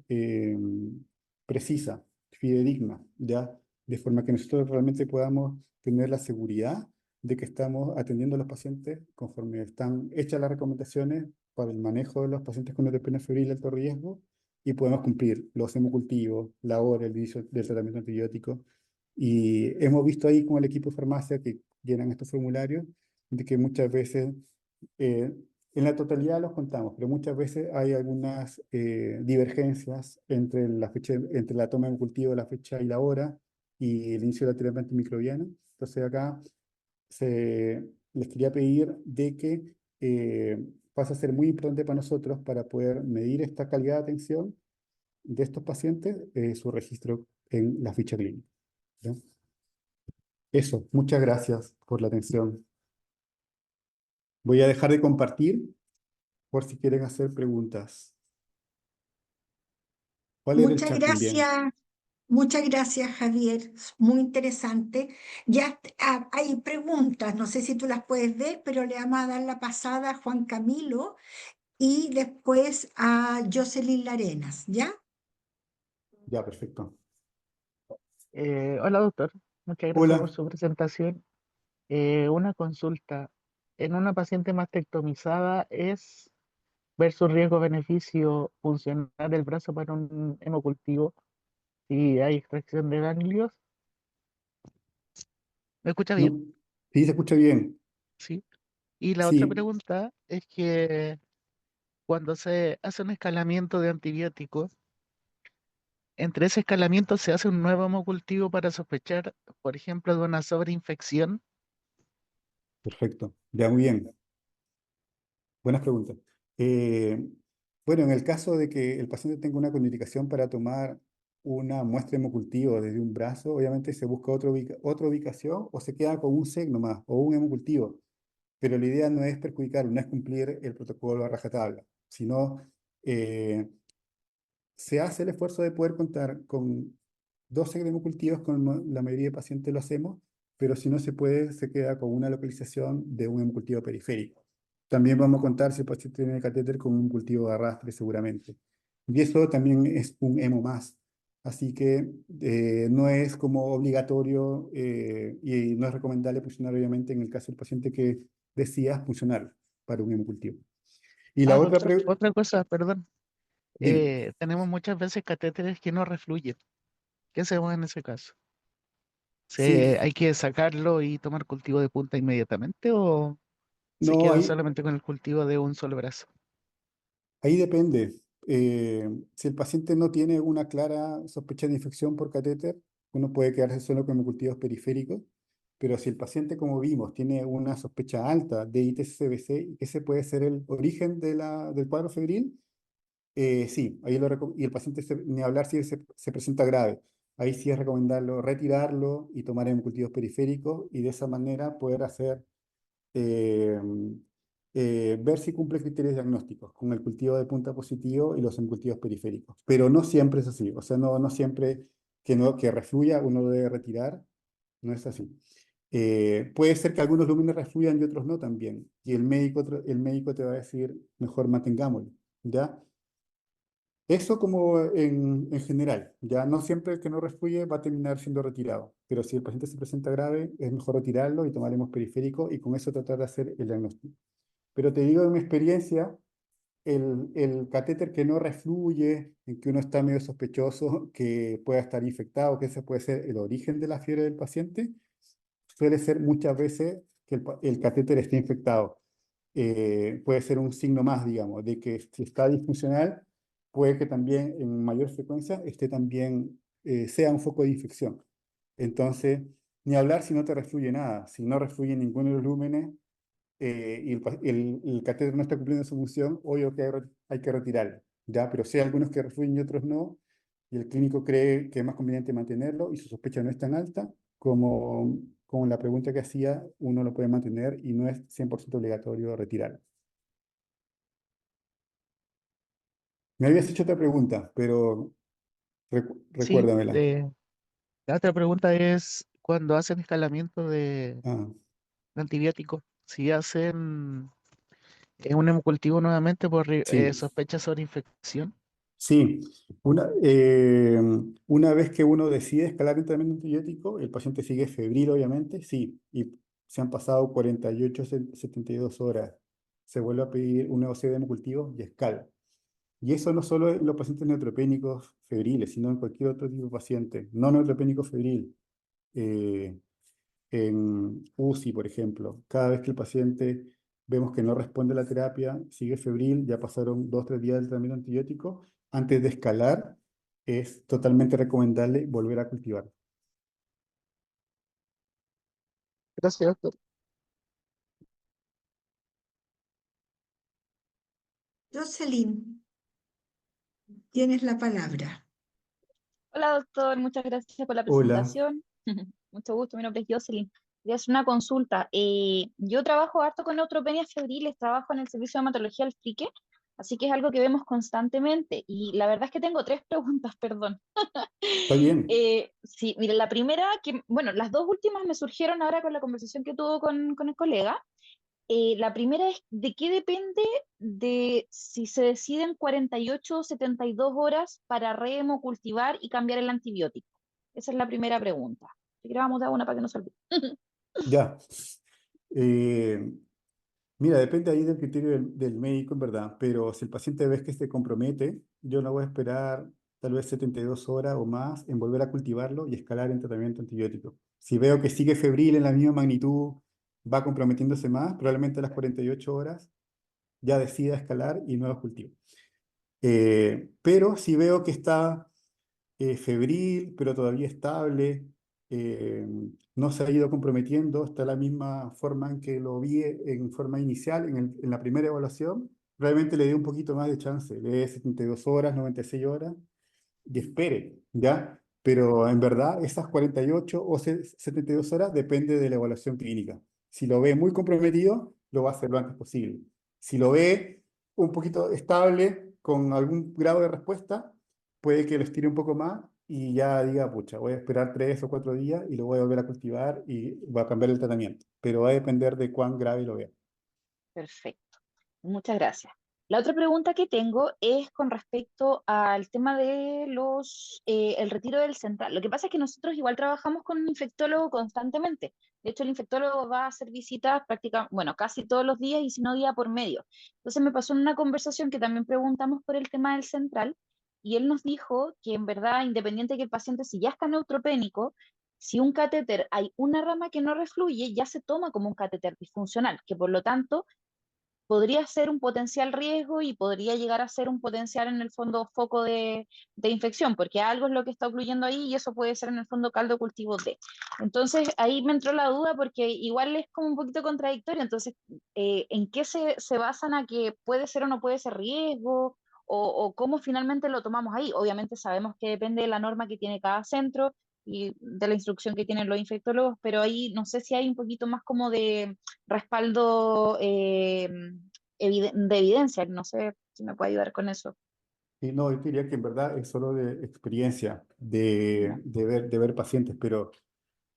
Speaker 1: precisa, fidedigna, ¿ya? De forma que nosotros realmente podamos tener la seguridad de que estamos atendiendo a los pacientes conforme están hechas las recomendaciones para el manejo de los pacientes con neutropenia febril de alto riesgo y podemos cumplir los hemocultivos, la hora, el inicio del tratamiento antibiótico. Y hemos visto ahí con el equipo de farmacia que llenan estos formularios de que muchas veces eh, en la totalidad los contamos, pero muchas veces hay algunas divergencias entre la fecha, entre la toma de cultivo, la fecha y la hora, y el inicio de la terapia antimicrobiana. Entonces acá les quería pedir de que pasa a ser muy importante para nosotros para poder medir esta calidad de atención de estos pacientes, su registro en la ficha clínica, ¿ya? Eso, muchas gracias por la atención. Voy a dejar de compartir por si quieren hacer preguntas. ¿Cuál era el
Speaker 2: Muchas
Speaker 1: chat también?
Speaker 2: gracias, muchas gracias, Javier. Muy interesante. Ya hay preguntas, no sé si tú las puedes ver, pero le vamos a dar la pasada a Juan Camilo y después a Jocelyn Larenas, ¿ya?
Speaker 1: Ya, perfecto.
Speaker 3: Hola doctor, muchas gracias por
Speaker 1: Hola.
Speaker 3: su presentación. Una consulta. En una paciente mastectomizada es versus riesgo-beneficio funcionar el brazo para un hemocultivo si hay extracción de ganglios. ¿Me escucha
Speaker 1: No,
Speaker 3: bien?
Speaker 1: sí, se escucha bien.
Speaker 3: Sí. Y la otra
Speaker 1: Sí,
Speaker 3: pregunta es que cuando se hace un escalamiento de antibióticos, entre ese escalamiento se hace un nuevo hemocultivo para sospechar, por ejemplo, de una sobreinfección.
Speaker 1: perfecto. Ya, muy bien. Buenas preguntas. Eh, bueno, en el caso de que el paciente tenga una contraindicación para tomar una muestra de hemocultivo desde un brazo, obviamente se busca otra ubicación o se queda con un SEC nomás o un hemocultivo. Pero la idea no es perjudicar, no es cumplir el protocolo a rajatabla, sino eh, se hace el esfuerzo de poder contar con 12 cultivos, con la mayoría de pacientes lo hacemos, pero si no se puede, se queda con una localización de un hemocultivo periférico. También vamos a contar si el paciente tiene catéter con un cultivo de arrastre seguramente. Y eso también es un hemo más. Así que no es como obligatorio y no es recomendable puncionar, obviamente, en el caso del paciente que decía puncionar para un hemocultivo. Y la
Speaker 3: Ah,
Speaker 1: otra
Speaker 3: doctor,
Speaker 1: pregunta,
Speaker 3: otra cosa, perdón.
Speaker 1: dime.
Speaker 3: Tenemos muchas veces catéteres que no refluyen. ¿Qué hacemos en ese caso?
Speaker 1: Sí,
Speaker 3: ¿Hay que sacarlo y tomar cultivo de punta inmediatamente o se
Speaker 1: no,
Speaker 3: queda
Speaker 1: ahí,
Speaker 3: solamente con el cultivo de un solo brazo?
Speaker 1: ahí depende. Si el paciente no tiene una clara sospecha de infección por catéter, uno puede quedarse solo con hemocultivos periféricos, pero si el paciente, como vimos, tiene una sospecha alta de ITS-CBC y que ese puede ser el origen del cuadro febril, sí, y el paciente, ni hablar si se presenta grave, ahí sí es recomendarlo retirarlo y tomar hemocultivos periféricos y de esa manera poder hacer eh, ver si cumple criterios diagnósticos con el cultivo de punta positivo y los cultivos periféricos. Pero no siempre es así, o sea, no siempre que refluya uno lo debe retirar, no es así. Puede ser que algunos lúmenes refluyan y otros no también, y el médico te va a decir, mejor mantengámoslo, ¿ya? Eso como en general, ya no siempre el que no refluye va a terminar siendo retirado, pero si el paciente se presenta grave, es mejor retirarlo y tomaremos periférico y con eso tratar de hacer el diagnóstico. Pero te digo de mi experiencia, el catéter que no refluye, en que uno está medio sospechoso que pueda estar infectado, que ese puede ser el origen de la fiebre del paciente, suele ser muchas veces que el catéter esté infectado. Puede ser un signo más, digamos, de que si está disfuncional, puede que también en mayor frecuencia esté también, sea un foco de infección. Entonces, ni hablar si no te refluye nada. Si no refluye ninguno de los lúmenes, y el catéter no está cumpliendo su función, obvio que hay que retirarlo, ¿ya? Pero si hay algunos que refluyen y otros no, y el clínico cree que es más conveniente mantenerlo y su sospecha no es tan alta, como la pregunta que hacía, uno lo puede mantener y no es 100% obligatorio retirarlo. Me habías hecho otra pregunta, pero
Speaker 3: Sí,
Speaker 1: recuérdamela.
Speaker 3: la otra pregunta es, cuando hacen escalamiento
Speaker 1: Ah,
Speaker 3: de antibióticos, si hacen un hemocultivo nuevamente por
Speaker 1: sí.
Speaker 3: sospecha sobre infección.
Speaker 1: Sí, una vez que uno decide escalar el tratamiento antibiótico, el paciente sigue febril, obviamente, sí, y se han pasado 48, 72 horas, se vuelve a pedir un nuevo CD de hemocultivo y escala. Y eso no solo en los pacientes neutropénicos febriles, sino en cualquier otro tipo de paciente, no neutropénico febril. Eh, en UCI, por ejemplo, cada vez que el paciente vemos que no responde a la terapia, sigue febril, ya pasaron 2 o 3 días del tratamiento antibiótico, antes de escalar, es totalmente recomendable volver a cultivar.
Speaker 3: Gracias, doctor.
Speaker 2: Jocelyn, tienes la palabra.
Speaker 4: Hola doctor, muchas gracias por la
Speaker 1: Hola,
Speaker 4: presentación. Mucho gusto, mi nombre es Jocelyn. Voy a hacer una consulta. Yo trabajo harto con neutropenias febriles, trabajo en el servicio de hematología del Frique, así que es algo que vemos constantemente. Y la verdad es que tengo tres preguntas, perdón.
Speaker 1: está bien.
Speaker 4: Sí, mire, la primera, que, bueno, las dos últimas me surgieron ahora con la conversación que tuvo con el colega. La primera es de qué depende de si se deciden 48 o 72 horas para rehemocultivar y cambiar el antibiótico. Esa es la primera pregunta. Si quieres, vamos de a una para que no se olvide.
Speaker 1: Ya. Eh, Mira, depende ahí del criterio del médico, en verdad, pero si el paciente ves que se compromete, yo no voy a esperar tal vez 72 horas o más en volver a cultivarlo y escalar en tratamiento antibiótico. Si veo que sigue febril en la misma magnitud, va comprometiéndose más, probablemente a las 48 horas ya decida escalar y nuevos cultivos. Pero si veo que está febril, pero todavía estable, eh, no se ha ido comprometiendo, está la misma forma en que lo vi en forma inicial, en la primera evaluación, realmente le dé un poquito más de chance, le dé 72 horas, 96 horas, y espere, ¿ya? Pero en verdad, esas 48 o 72 horas depende de la evaluación clínica. Si lo ve muy comprometido, lo va a hacer lo antes posible. Si lo ve un poquito estable, con algún grado de respuesta, puede que lo estire un poco más y ya diga, pucha, voy a esperar 3 o 4 días y lo voy a volver a cultivar y voy a cambiar el tratamiento. Pero va a depender de cuán grave lo vea.
Speaker 4: Perfecto. Muchas gracias. La otra pregunta que tengo es con respecto al tema de el retiro del central. Lo que pasa es que nosotros igual trabajamos con un infectólogo constantemente. De hecho, el infectólogo va a hacer visitas prácticamente, bueno, casi todos los días y si no día por medio. Entonces me pasó en una conversación que también preguntamos por el tema del central y él nos dijo que en verdad, independiente de que el paciente si ya está neutropénico, si un catéter hay una rama que no refluye, ya se toma como un catéter disfuncional, que por lo tanto podría ser un potencial riesgo y podría llegar a ser un potencial en el fondo foco de infección, porque algo es lo que está ocurriendo ahí y eso puede ser en el fondo caldo de cultivo de. Entonces ahí me entró la duda porque igual es como un poquito contradictorio, entonces, ¿en qué se basan a que puede ser o no puede ser riesgo? O cómo finalmente lo tomamos ahí. Obviamente sabemos que depende de la norma que tiene cada centro y de la instrucción que tienen los infectólogos, pero ahí no sé si hay un poquito más como de respaldo de evidencia. No sé si me puede ayudar con eso.
Speaker 1: Y no, yo diría que en verdad es solo de experiencia,
Speaker 4: Ya.
Speaker 1: de ver pacientes, pero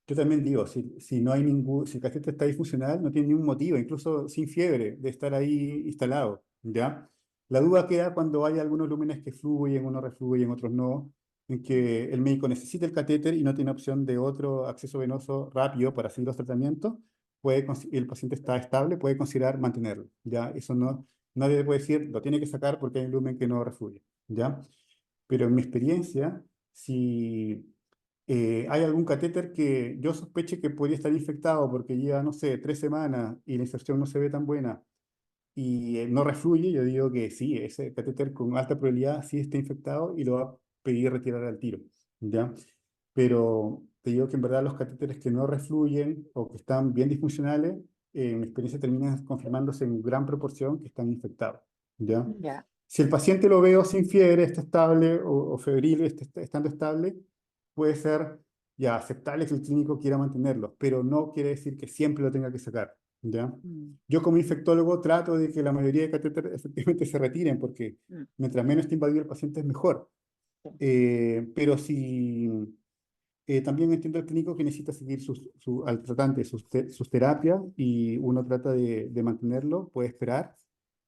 Speaker 1: yo también digo, si no hay si el catéter está disfuncional, no tiene ningún motivo, incluso sin fiebre, de estar ahí instalado, ¿ya? La duda queda cuando hay algunos lúmenes que fluyen, unos refluyen, otros no, en que el médico necesita el catéter y no tiene opción de otro acceso venoso rápido para seguir los tratamientos, el paciente está estable, puede considerar mantenerlo, ¿ya? Eso no, nadie puede decir, lo tiene que sacar porque hay un lumen que no refluye, ¿ya? Pero en mi experiencia, si hay algún catéter que yo sospeche que podría estar infectado porque lleva, no sé, 3 semanas y la inserción no se ve tan buena y no refluye, yo digo que sí, ese catéter con alta probabilidad sí está infectado y lo va a pedir retirar al tiro, ¿ya? Pero te digo que en verdad los catéteres que no refluyen o que están bien disfuncionales, en mi experiencia terminan confirmándose en gran proporción que están infectados, ¿ya?
Speaker 4: Ya.
Speaker 1: Si el paciente lo veo sin fiebre, está estable o febril, estando estable, puede ser ya aceptable que el clínico quiera mantenerlo, pero no quiere decir que siempre lo tenga que sacar, ¿ya?
Speaker 4: Mm,
Speaker 1: Yo como infectólogo trato de que la mayoría de catéteres efectivamente se retiren porque
Speaker 4: mm,
Speaker 1: mientras menos esté invadido el paciente es mejor.
Speaker 4: sí.
Speaker 1: Pero si también entiendo al clínico que necesita seguir al tratante sus terapias y uno trata de mantenerlo, puede esperar,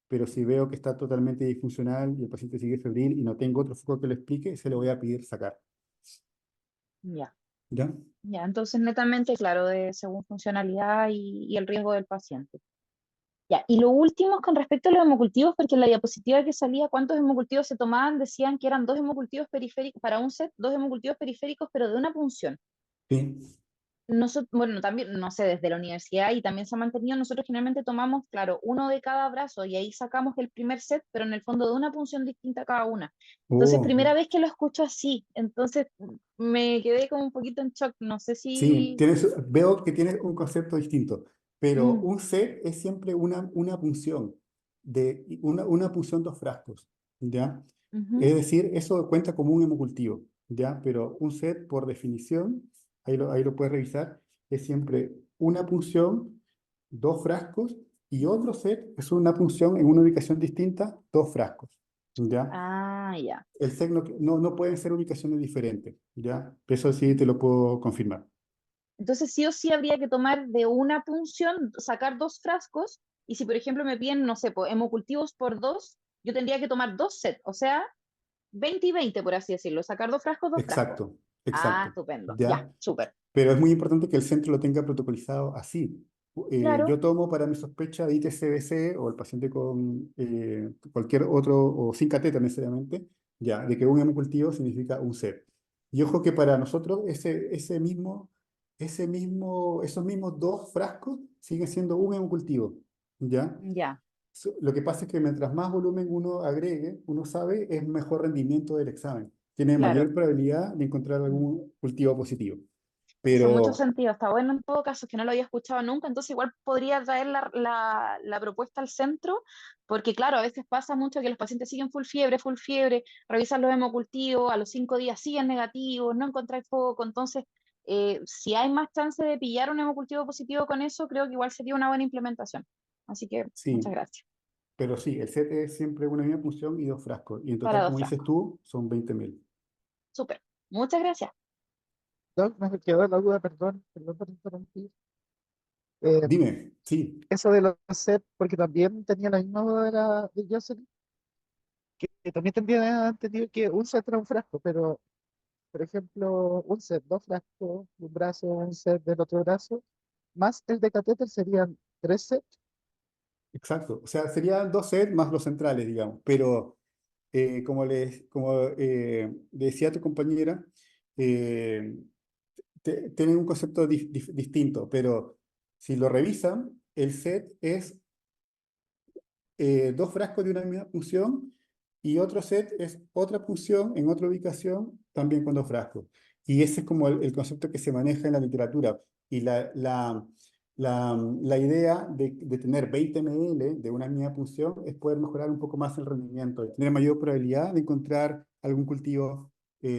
Speaker 1: pero si veo que está totalmente disfuncional y el paciente sigue febril y no tengo otro foco que lo explique, se lo voy a pedir sacar.
Speaker 4: Ya.
Speaker 1: ¿Ya?
Speaker 4: Ya. Entonces, netamente, claro, según funcionalidad y el riesgo del paciente. Ya. Y lo último es con respecto a los hemocultivos, porque en la diapositiva que salía, ¿cuántos hemocultivos se tomaban? Decían que eran dos hemocultivos periféricos, para un set, dos hemocultivos periféricos, pero de una punción.
Speaker 1: Sí,
Speaker 4: Bueno, también, no sé, desde la universidad y también se ha mantenido, nosotros generalmente tomamos, claro, uno de cada brazo y ahí sacamos el primer set, pero en el fondo de una punción distinta cada una. Entonces,
Speaker 1: oh,
Speaker 4: primera vez que lo escucho así, entonces me quedé como un poquito en shock, no sé
Speaker 1: sí,
Speaker 4: si...
Speaker 1: veo que tienes un concepto distinto, pero
Speaker 4: Mm,
Speaker 1: un set es siempre una punción, una punción, dos frascos, ¿ya?
Speaker 4: ujú.
Speaker 1: Es decir, eso cuenta como un hemocultivo, ¿ya? Pero un set, por definición, ahí lo puedes revisar, es siempre una punción, dos frascos, y otro set es una punción en una ubicación distinta, dos frascos, ¿ya?
Speaker 4: Ah, ya.
Speaker 1: El set no pueden ser ubicaciones diferentes, ¿ya? Eso sí te lo puedo confirmar.
Speaker 4: Entonces sí o sí habría que tomar de una punción, sacar dos frascos, y si por ejemplo me piden, no sé, hemocultivos por dos, yo tendría que tomar dos sets, o sea, 20 y 20 por así decirlo, sacar dos frascos, dos frascos.
Speaker 1: Exacto,
Speaker 4: Ah,
Speaker 1: exacto,
Speaker 4: estupendo, ya,
Speaker 1: ¿ya?
Speaker 4: súper.
Speaker 1: Pero es muy importante que el centro lo tenga protocolizado así.
Speaker 4: Claro.
Speaker 1: Yo tomo para mi sospecha de ITCBC o el paciente con cualquier otro, o sin catéter necesariamente, ya, de que un hemocultivo significa un set. Y ojo que para nosotros esos mismos dos frascos siguen siendo un hemocultivo, ¿ya?
Speaker 4: Ya,
Speaker 1: Lo que pasa es que mientras más volumen uno agregue, uno sabe, es mejor rendimiento del examen. Tiene
Speaker 4: claro.
Speaker 1: mayor probabilidad de encontrar
Speaker 4: Mm.
Speaker 1: algún cultivo positivo.
Speaker 4: Hace mucho
Speaker 1: Pero
Speaker 4: sentido, está bueno en todo caso, que no lo había escuchado nunca, entonces igual podría traer la propuesta al centro, porque claro, a veces pasa mucho que los pacientes siguen full fiebre, revisan los hemocultivos, a los 5 días siguen negativos, no encontrar foco, entonces si hay más chance de pillar un hemocultivo positivo con eso, creo que igual sería una buena implementación. Así que muchas
Speaker 1: sí,
Speaker 4: gracias.
Speaker 1: pero sí, el set es siempre una misma punción y dos frascos. Y en
Speaker 4: Para
Speaker 1: total,
Speaker 4: dos
Speaker 1: como dices
Speaker 4: frascos.
Speaker 1: tú, son 20.000.
Speaker 4: Súper. Muchas gracias.
Speaker 3: Doc, me quedó la duda, perdón por interrumpir. Eh,
Speaker 1: Dime, sí,
Speaker 3: Eso de los sets, porque también tenía la misma duda de Jocelyn. también tendría entendido que un set era un frasco, pero, por ejemplo, un set, dos frascos, un brazo, un set del otro brazo, más el de catéter serían tres sets.
Speaker 1: Exacto. O sea, serían dos sets más los centrales, digamos. Pero como decía tu compañera, eh, tienen un concepto distinto, pero si lo revisan, el set es dos frascos de una misma punción y otro set es otra punción en otra ubicación también con dos frascos. Y ese es como el concepto que se maneja en la literatura. Y la idea de tener 20 ml de una misma punción es poder mejorar un poco más el rendimiento, y tener mayor probabilidad de encontrar algún cultivo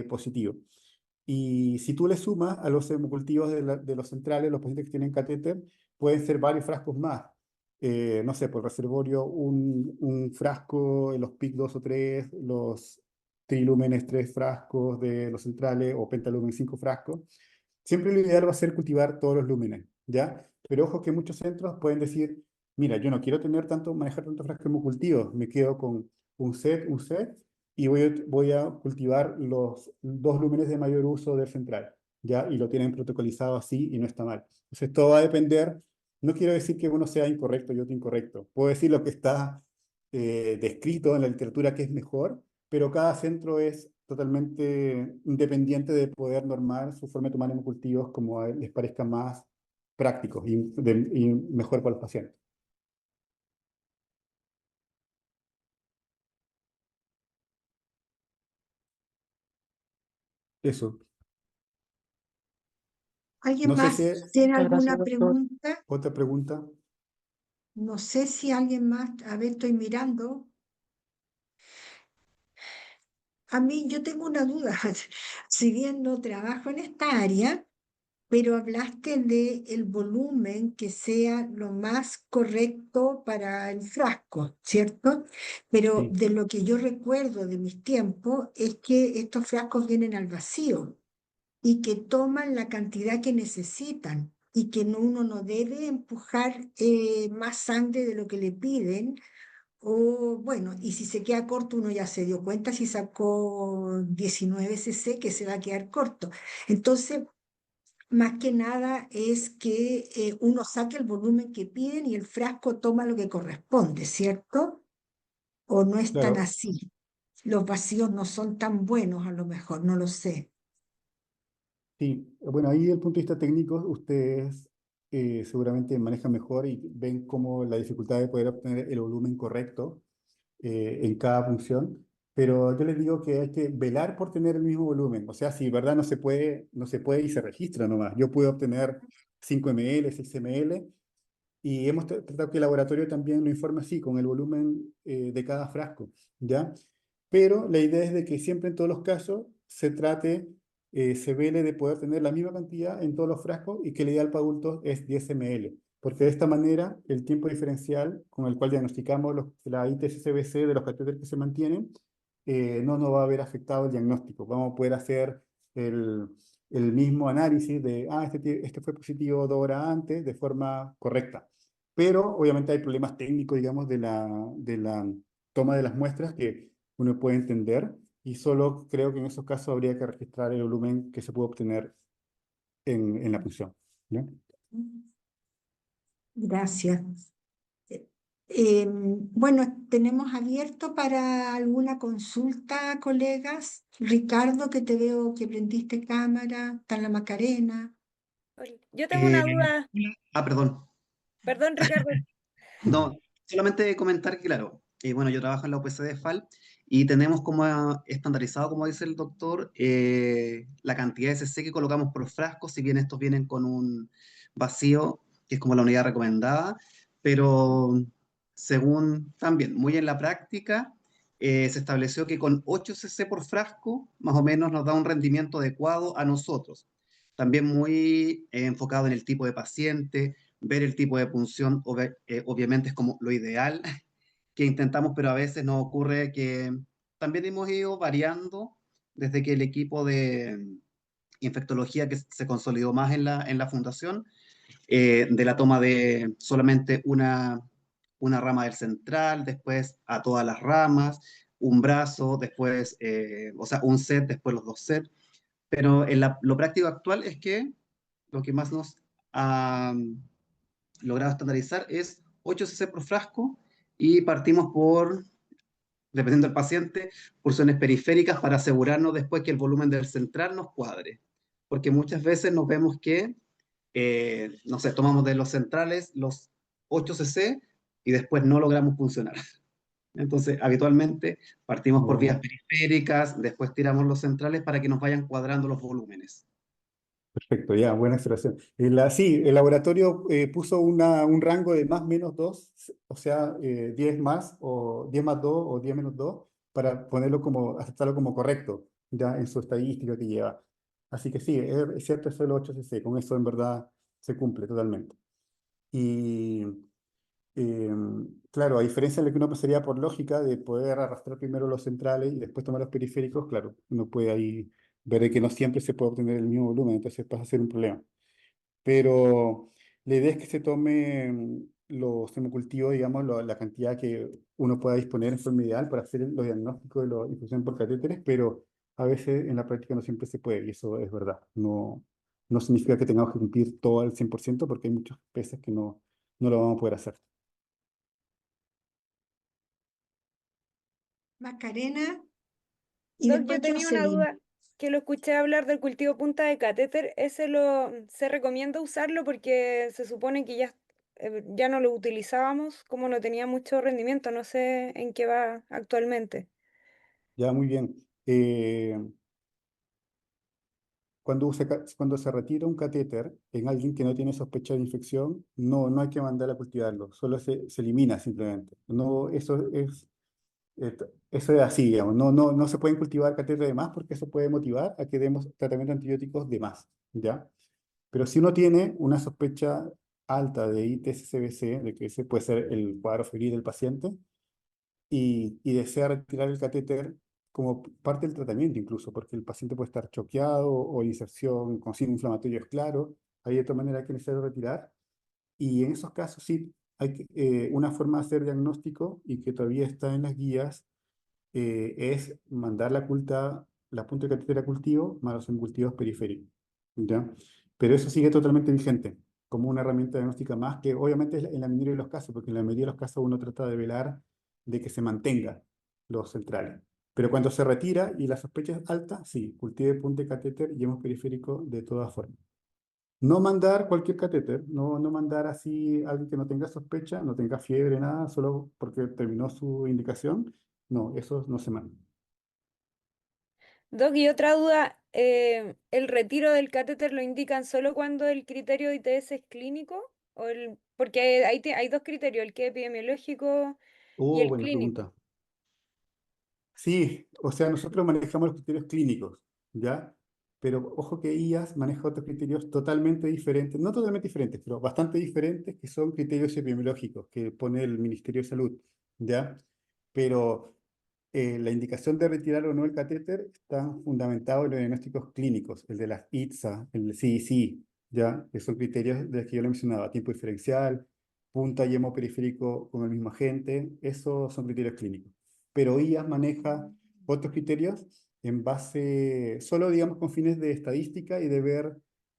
Speaker 1: positivo. Y si tú le sumas a los hemocultivos de los centrales, los pacientes que tienen catéter, pueden ser varios frascos más. No sé, por reservorio, un frasco, los PIC 2 o 3, los trilúmenes 3 frascos de los centrales o pentalumen 5 frascos. Siempre lo ideal va a ser cultivar todos los lúmenes, ¿ya? Pero ojo que muchos centros pueden decir, mira, yo no quiero manejar tantos frascos hemocultivos, me quedo con un set, y voy a cultivar los dos lúmenes de mayor uso del central, ¿ya? Y lo tienen protocolizado así y no está mal. Entonces, todo va a depender. No quiero decir que uno sea incorrecto y otro incorrecto. Puedo decir lo que está descrito en la literatura que es mejor, pero cada centro es totalmente independiente de poder normar su forma de tomar hemocultivos como a les parezca más prácticos y mejor para los pacientes. Eso.
Speaker 2: ¿Alguien
Speaker 1: No sé
Speaker 2: más
Speaker 1: si
Speaker 2: tiene
Speaker 3: Muchas gracias,
Speaker 2: alguna
Speaker 3: doctor.
Speaker 2: pregunta?
Speaker 1: otra pregunta.
Speaker 2: No sé si alguien más, a ver, estoy mirando. A mí yo tengo una duda, si bien no trabajo en esta área, pero hablaste de el volumen que sea lo más correcto para el frasco, ¿cierto? Pero
Speaker 1: Sí,
Speaker 2: de lo que yo recuerdo de mis tiempos es que estos frascos vienen al vacío y que toman la cantidad que necesitan y que uno no debe empujar más sangre de lo que le piden. O bueno, y si se queda corto, uno ya se dio cuenta si sacó 19 cc que se va a quedar corto. Entonces, más que nada es que uno saque el volumen que piden y el frasco toma lo que corresponde, ¿cierto? ¿O no es tan
Speaker 1: claro.
Speaker 2: así? Los vacíos no son tan buenos, a lo mejor, no lo sé.
Speaker 1: Sí, bueno, ahí desde el punto de vista técnico, ustedes seguramente manejan mejor y ven como la dificultad de poder obtener el volumen correcto en cada función, pero yo les digo que hay que velar por tener el mismo volumen. O sea, si verdad no se puede y se registra nomás. Yo puedo obtener 5 ml, 6 ml, y hemos tratado que el laboratorio también lo informe así, con el volumen de cada frasco, ¿ya? Pero la idea es de que siempre en todos los casos se vele de poder tener la misma cantidad en todos los frascos y que el ideal para adultos es 10 ml, porque de esta manera el tiempo diferencial con el cual diagnosticamos la ITS-CBC de los catéteres que se mantienen no nos va a haber afectado el diagnóstico. Vamos a poder hacer el, el mismo análisis de, este fue positivo 2 horas antes de forma correcta. Pero obviamente hay problemas técnicos, digamos, de la toma de las muestras que uno puede entender, y solo creo que en esos casos habría que registrar el volumen que se puede obtener en la punción, ¿no?
Speaker 2: Gracias. Bueno, tenemos abierto para alguna consulta, colegas. Ricardo, que te veo que prendiste cámara, está la Macarena.
Speaker 5: Hola. Yo tengo
Speaker 6: Eh,
Speaker 5: una duda,
Speaker 6: Perdón.
Speaker 5: perdón Ricardo,
Speaker 6: No, solamente comentar que, claro, bueno, yo trabajo en la UPC de FAL y tenemos como estandarizado, como dice el doctor, la cantidad de CC que colocamos por frasco, si bien estos vienen con un vacío, que es como la unidad recomendada, pero según también, muy en la práctica, se estableció que con 8 cc por frasco, más o menos nos da un rendimiento adecuado a nosotros. También muy enfocado en el tipo de paciente, ver el tipo de punción, obviamente es como lo ideal que intentamos, pero a veces nos ocurre que también hemos ido variando desde que el equipo de infectología que se consolidó más en la fundación, de la toma de solamente una rama del central, después a todas las ramas, un brazo, después, o sea, un set, después los dos sets. Pero lo práctico actual es que lo que más nos ha logrado estandarizar es 8 cc por frasco y partimos por, dependiendo del paciente, porciones periféricas para asegurarnos después que el volumen del central nos cuadre. Porque muchas veces nos vemos que, no sé, tomamos de los centrales los 8 cc y después no logramos funcionar. Entonces, habitualmente partimos por vías
Speaker 1: Oh,
Speaker 6: periféricas, después tiramos los centrales para que nos vayan cuadrando los volúmenes.
Speaker 1: perfecto, ya, buena observación. Sí, el laboratorio puso un rango de más menos 2, o sea, 10 más, o 10 más 2 o 10 menos 2 para ponerlo como, aceptarlo como correcto, ya en su estadística que lleva. Así que sí, es cierto, eso es el 8cc, con eso en verdad se cumple totalmente. Y claro, a diferencia de lo que uno pensaría por lógica de poder arrastrar primero los centrales y después tomar los periféricos, claro, uno puede ahí ver que no siempre se puede obtener el mismo volumen, entonces pasa a ser un problema. Pero la idea es que se tome los hemocultivos, digamos, la cantidad que uno pueda disponer en forma ideal para hacer los diagnósticos de la infusión por catéteres, pero a veces en la práctica no siempre se puede, y eso es verdad. No, no significa que tengamos que cumplir todo al 100% porque hay muchas veces que no lo vamos a poder hacer.
Speaker 2: Macarena, y
Speaker 5: Doc, yo
Speaker 2: después
Speaker 5: tenía una
Speaker 2: Jocelyn.
Speaker 5: duda, que lo escuché hablar del cultivo punta de catéter. ¿Ese se recomienda usarlo porque se supone que ya no lo utilizábamos, como no tenía mucho rendimiento? No sé en qué va actualmente.
Speaker 1: Ya, muy bien. Cuando se retira un catéter en alguien que no tiene sospecha de infección, no hay que mandar a cultivarlo, solo se elimina simplemente. No, eso es así, digamos. No se pueden cultivar catéteres de más porque eso puede motivar a que demos tratamiento de antibióticos de más, ¿ya? Pero si uno tiene una sospecha alta de ITS-CBC, de que ese puede ser el cuadro febril del paciente, y desea retirar el catéter como parte del tratamiento incluso, porque el paciente puede estar choqueado o inserción con signo inflamatorio es claro, hay de otra manera que es necesario retirar, y en esos casos sí, una forma de hacer diagnóstico y que todavía está en las guías es mandar la punta de catéter a cultivo más los cultivos periféricos, ¿ya? Pero eso sigue totalmente vigente como una herramienta diagnóstica más, que obviamente es en la mayoría de los casos, porque en la mayoría de los casos uno trata de velar de que se mantenga los centrales. Pero cuando se retira y la sospecha es alta, sí, cultive punta de catéter y hemos periférico de todas formas. No mandar cualquier catéter, no mandar así a alguien que no tenga sospecha, no tenga fiebre, nada, solo porque terminó su indicación. No, eso no se manda.
Speaker 5: Doc, y otra duda, ¿el retiro del catéter lo indican solo cuando el criterio de ITS es clínico? Porque hay dos criterios, el que es epidemiológico y
Speaker 1: Oh,
Speaker 5: el
Speaker 1: buena
Speaker 5: clínico.
Speaker 1: pregunta. Sí, o sea, nosotros manejamos los criterios clínicos, ¿ya? Pero ojo que IAS maneja otros criterios totalmente diferentes, no totalmente diferentes, pero bastante diferentes, que son criterios epidemiológicos que pone el Ministerio de Salud, ¿ya? Pero la indicación de retirar o no el catéter está fundamentado en los diagnósticos clínicos, el de las ITSA, el CDC, ¿ya? Que son criterios de los que yo le mencionaba, tiempo diferencial, punta y hemoperiférico con el mismo agente, esos son criterios clínicos. Pero IAS maneja otros criterios en base, solo digamos con fines de estadística y de ver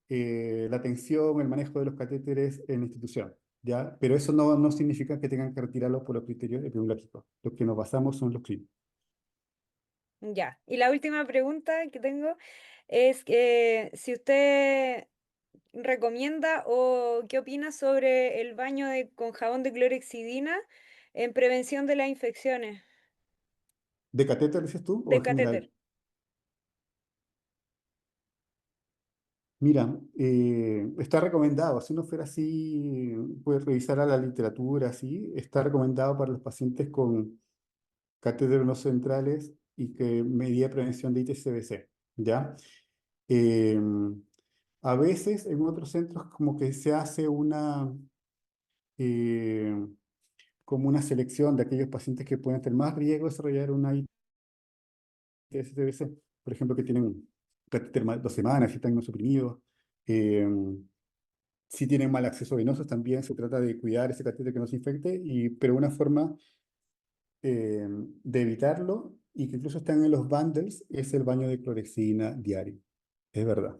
Speaker 1: la atención, el manejo de los catéteres en la institución. ¿Ya? Pero eso no significa que tengan que retirarlos por los criterios epidemiológicos. Los que nos basamos son los clínicos.
Speaker 5: Ya. Y la última pregunta que tengo es que si usted recomienda o qué opina sobre el baño con jabón de clorexidina en prevención de las infecciones
Speaker 1: ¿De catéter dices tú o
Speaker 5: de
Speaker 1: en general?
Speaker 5: catéter.
Speaker 1: Mira, está recomendado, si uno fuera así, puede revisar a la literatura, así, está recomendado para los pacientes con catéteres no centrales y que medía prevención de ITS-CBC, ¿ya? Eh, a veces en otros centros como que se hace eh, como una selección de aquellos pacientes que pueden tener más riesgo de desarrollar una ITS-CBC, por ejemplo, que tienen un catéter más de 2 semanas, si están inmunosuprimidos, eh, si tienen mal acceso venoso también se trata de cuidar ese catéter que no se infecte, pero una forma de evitarlo y que incluso están en los bundles es el baño de clorexidina diario. Es verdad.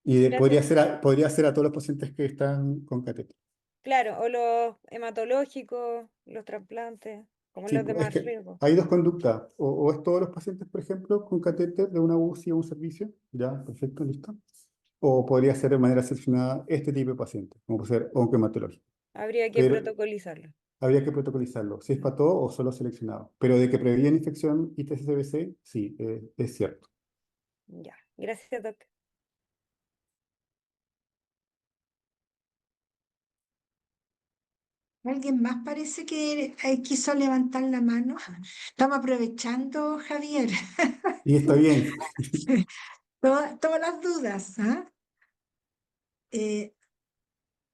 Speaker 1: Y
Speaker 5: Gracias.
Speaker 1: podría ser a todos los pacientes que están con catéter.
Speaker 5: Claro, o los hematológicos, los trasplantes, como
Speaker 1: Sí,
Speaker 5: los de
Speaker 1: es
Speaker 5: más
Speaker 1: que
Speaker 5: riesgo.
Speaker 1: hay dos conductas. O es todos los pacientes, por ejemplo, con catéter de una UCI o un servicio. Ya, perfecto, listo. O podría ser de manera seleccionada este tipo de pacientes, como puede ser oncohematológico.
Speaker 5: Habría que
Speaker 1: Pero
Speaker 5: protocolizarlo.
Speaker 1: habría que protocolizarlo, si es para todo o solo seleccionado. Pero de que previene infección y TCCBC, sí, es cierto.
Speaker 5: Ya, gracias, Doc.
Speaker 2: ¿Alguien más parece que quiso levantar la mano? Estamos aprovechando, Javier,
Speaker 1: Y está bien.
Speaker 2: todas las dudas, ¿ah? Eh,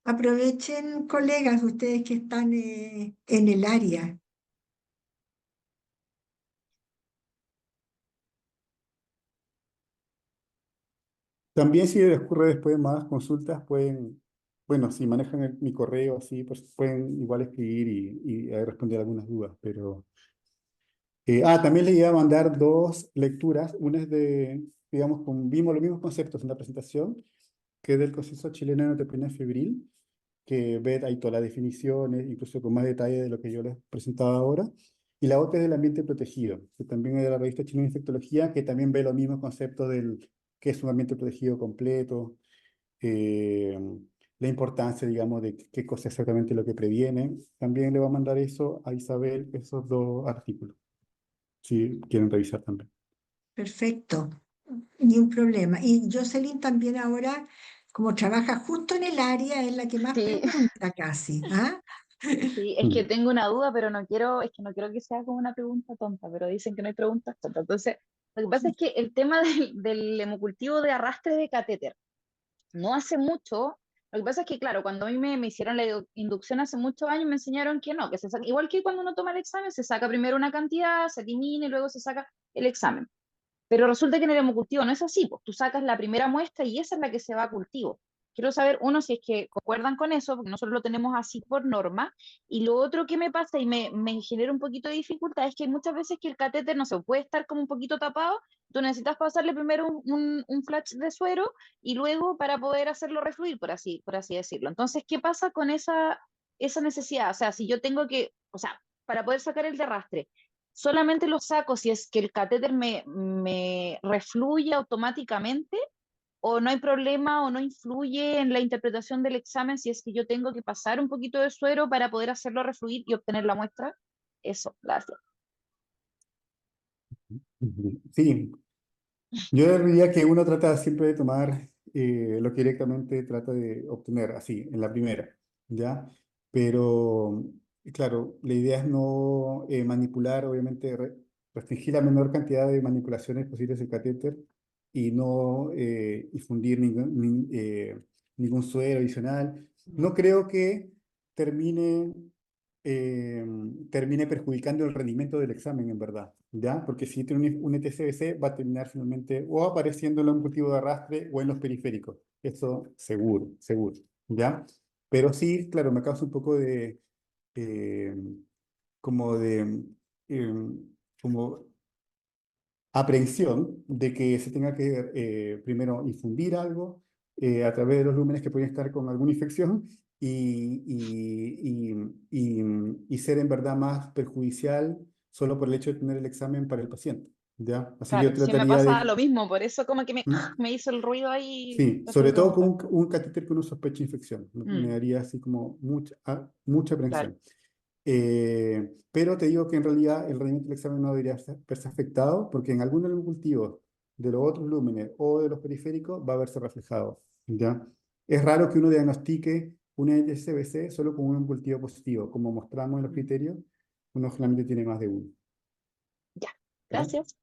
Speaker 2: Aprovechen, colegas, ustedes que están en el área.
Speaker 1: También si les ocurre después más consultas, pueden, bueno, si manejan mi correo así, pues pueden igual escribir y ahí responder algunas dudas, pero... también le iba a mandar dos lecturas. Una es de, digamos, vimos los mismos conceptos en la presentación, que es del Consenso Chileno de Neutropenia Febril, que ve ahí todas las definiciones, incluso con más detalle de lo que yo les presentaba ahora. Y la otra es del ambiente protegido, que también es de la revista Chilena de Infectología, que también ve los mismos conceptos del qué es un ambiente protegido completo, eh, la importancia, digamos, de qué cosa es exactamente lo que previene. También le voy a mandar eso a Isabel, esos dos artículos, si quieren revisar también.
Speaker 2: Perfecto, ni un problema. Y Jocelyn también ahora, como trabaja justo en el área, es la que más
Speaker 4: Sí,
Speaker 2: pregunta casi, ¿ah?
Speaker 4: sí, es que tengo una duda, pero no quiero, es que no quiero que sea como una pregunta tonta, pero dicen que no hay preguntas tontas. Entonces, lo que pasa es que el tema del hemocultivo de arrastre de catéter, no hace mucho, lo que pasa es que, claro, cuando a mí me hicieron la inducción hace muchos años, me enseñaron que no, que se saca, igual que cuando uno toma el examen, se saca primero una cantidad, se elimina y luego se saca el examen. Pero resulta que en el hemocultivo no es así, pues tú sacas la primera muestra y esa es la que se va a cultivo. Quiero saber, uno, si es que concuerdan con eso, porque nosotros lo tenemos así por norma, y lo otro que me pasa y me genera un poquito de dificultad es que hay muchas veces que el catéter no se puede estar como un poquito tapado, tú necesitas pasarle primero un flash de suero y luego para poder hacerlo refluir, por así decirlo. Entonces, ¿qué pasa con esa necesidad? O sea, si yo tengo que, o sea, para poder sacar el de arrastre, solamente lo saco si es que el catéter me refluye automáticamente o no hay problema o no influye en la interpretación del examen si es que yo tengo que pasar un poquito de suero para poder hacerlo refluir y obtener la muestra. Eso, gracias.
Speaker 1: Sí, yo diría que uno trata siempre de tomar lo que directamente trata de obtener, así, en la primera, ¿ya? Pero, claro, la idea es no manipular, obviamente, restringir la menor cantidad de manipulaciones posibles del catéter y no infundir ningún suero adicional. No creo que termine eh, termine perjudicando el rendimiento del examen, en verdad, ¿ya? Porque si tiene un ETCBC, va a terminar finalmente o apareciendo en un cultivo de arrastre o en los periféricos. Eso seguro, seguro, ¿ya? Pero sí, claro, me causa un poco de, eh, como de, eh, como aprehensión de que se tenga que primero infundir algo a través de los lúmenes que pueden estar con alguna infección y ser en verdad más perjudicial solo por el hecho de tener el examen para el paciente. ¿Ya? Así que yo
Speaker 4: Claro, sí me
Speaker 1: trataría
Speaker 4: pasa
Speaker 1: de...
Speaker 4: lo mismo, por eso como que
Speaker 1: ¿Mm?
Speaker 4: me hizo el ruido ahí,
Speaker 1: Sí,
Speaker 4: por eso
Speaker 1: sobre
Speaker 4: te
Speaker 1: todo con
Speaker 4: pregunto.
Speaker 1: un catéter que uno sospecha infección. Me
Speaker 4: Mm,
Speaker 1: daría así como mucha
Speaker 4: claro,
Speaker 1: aprensión. Pero te digo que en realidad el rendimiento del examen no debería verse afectado porque en algunos de los cultivos de los otros lúmenes o de los periféricos va a verse reflejado, ¿ya? Es raro que uno diagnostique un SBC solo con un cultivo positivo. Como mostramos en los
Speaker 4: mm,
Speaker 1: criterios, uno generalmente tiene más de uno,
Speaker 4: ya,
Speaker 1: ¿ya?
Speaker 4: gracias.